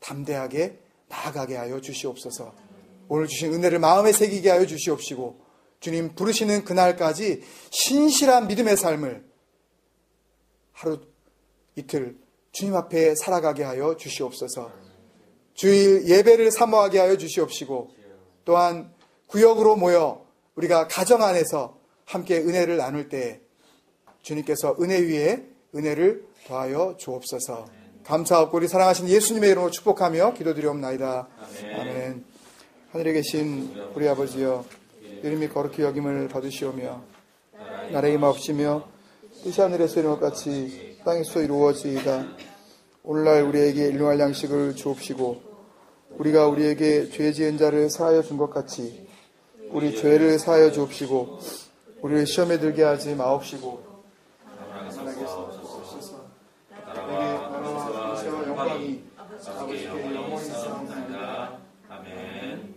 담대하게 나아가게 하여 주시옵소서. 오늘 주신 은혜를 마음에 새기게 하여 주시옵시고, 주님 부르시는 그날까지 신실한 믿음의 삶을 하루 이틀 주님 앞에 살아가게 하여 주시옵소서. 주일 예배를 사모하게 하여 주시옵시고, 또한 구역으로 모여 우리가 가정 안에서 함께 은혜를 나눌 때 주님께서 은혜 위에 은혜를 더하여 주옵소서. 감사하고 우리 사랑하신 예수님의 이름으로 축복하며 기도드리옵나이다. 아멘. 하늘에 계신 우리 아버지여, 이름이 거룩히 여김을 받으시오며 나라의 임하옵시며 뜻이 하늘에서 이루는 것 같이 땅에서 이루어지이다. 오늘날 우리에게 일용할 양식을 주옵시고, 우리가 우리에게 죄 지은 자를 사하여 준 것 같이 우리 죄를 사하여 주옵시고, 우리를 시험에 들게 하지 마옵시고, 영광이 아버지께 영원히 있사옵나이다. 아멘.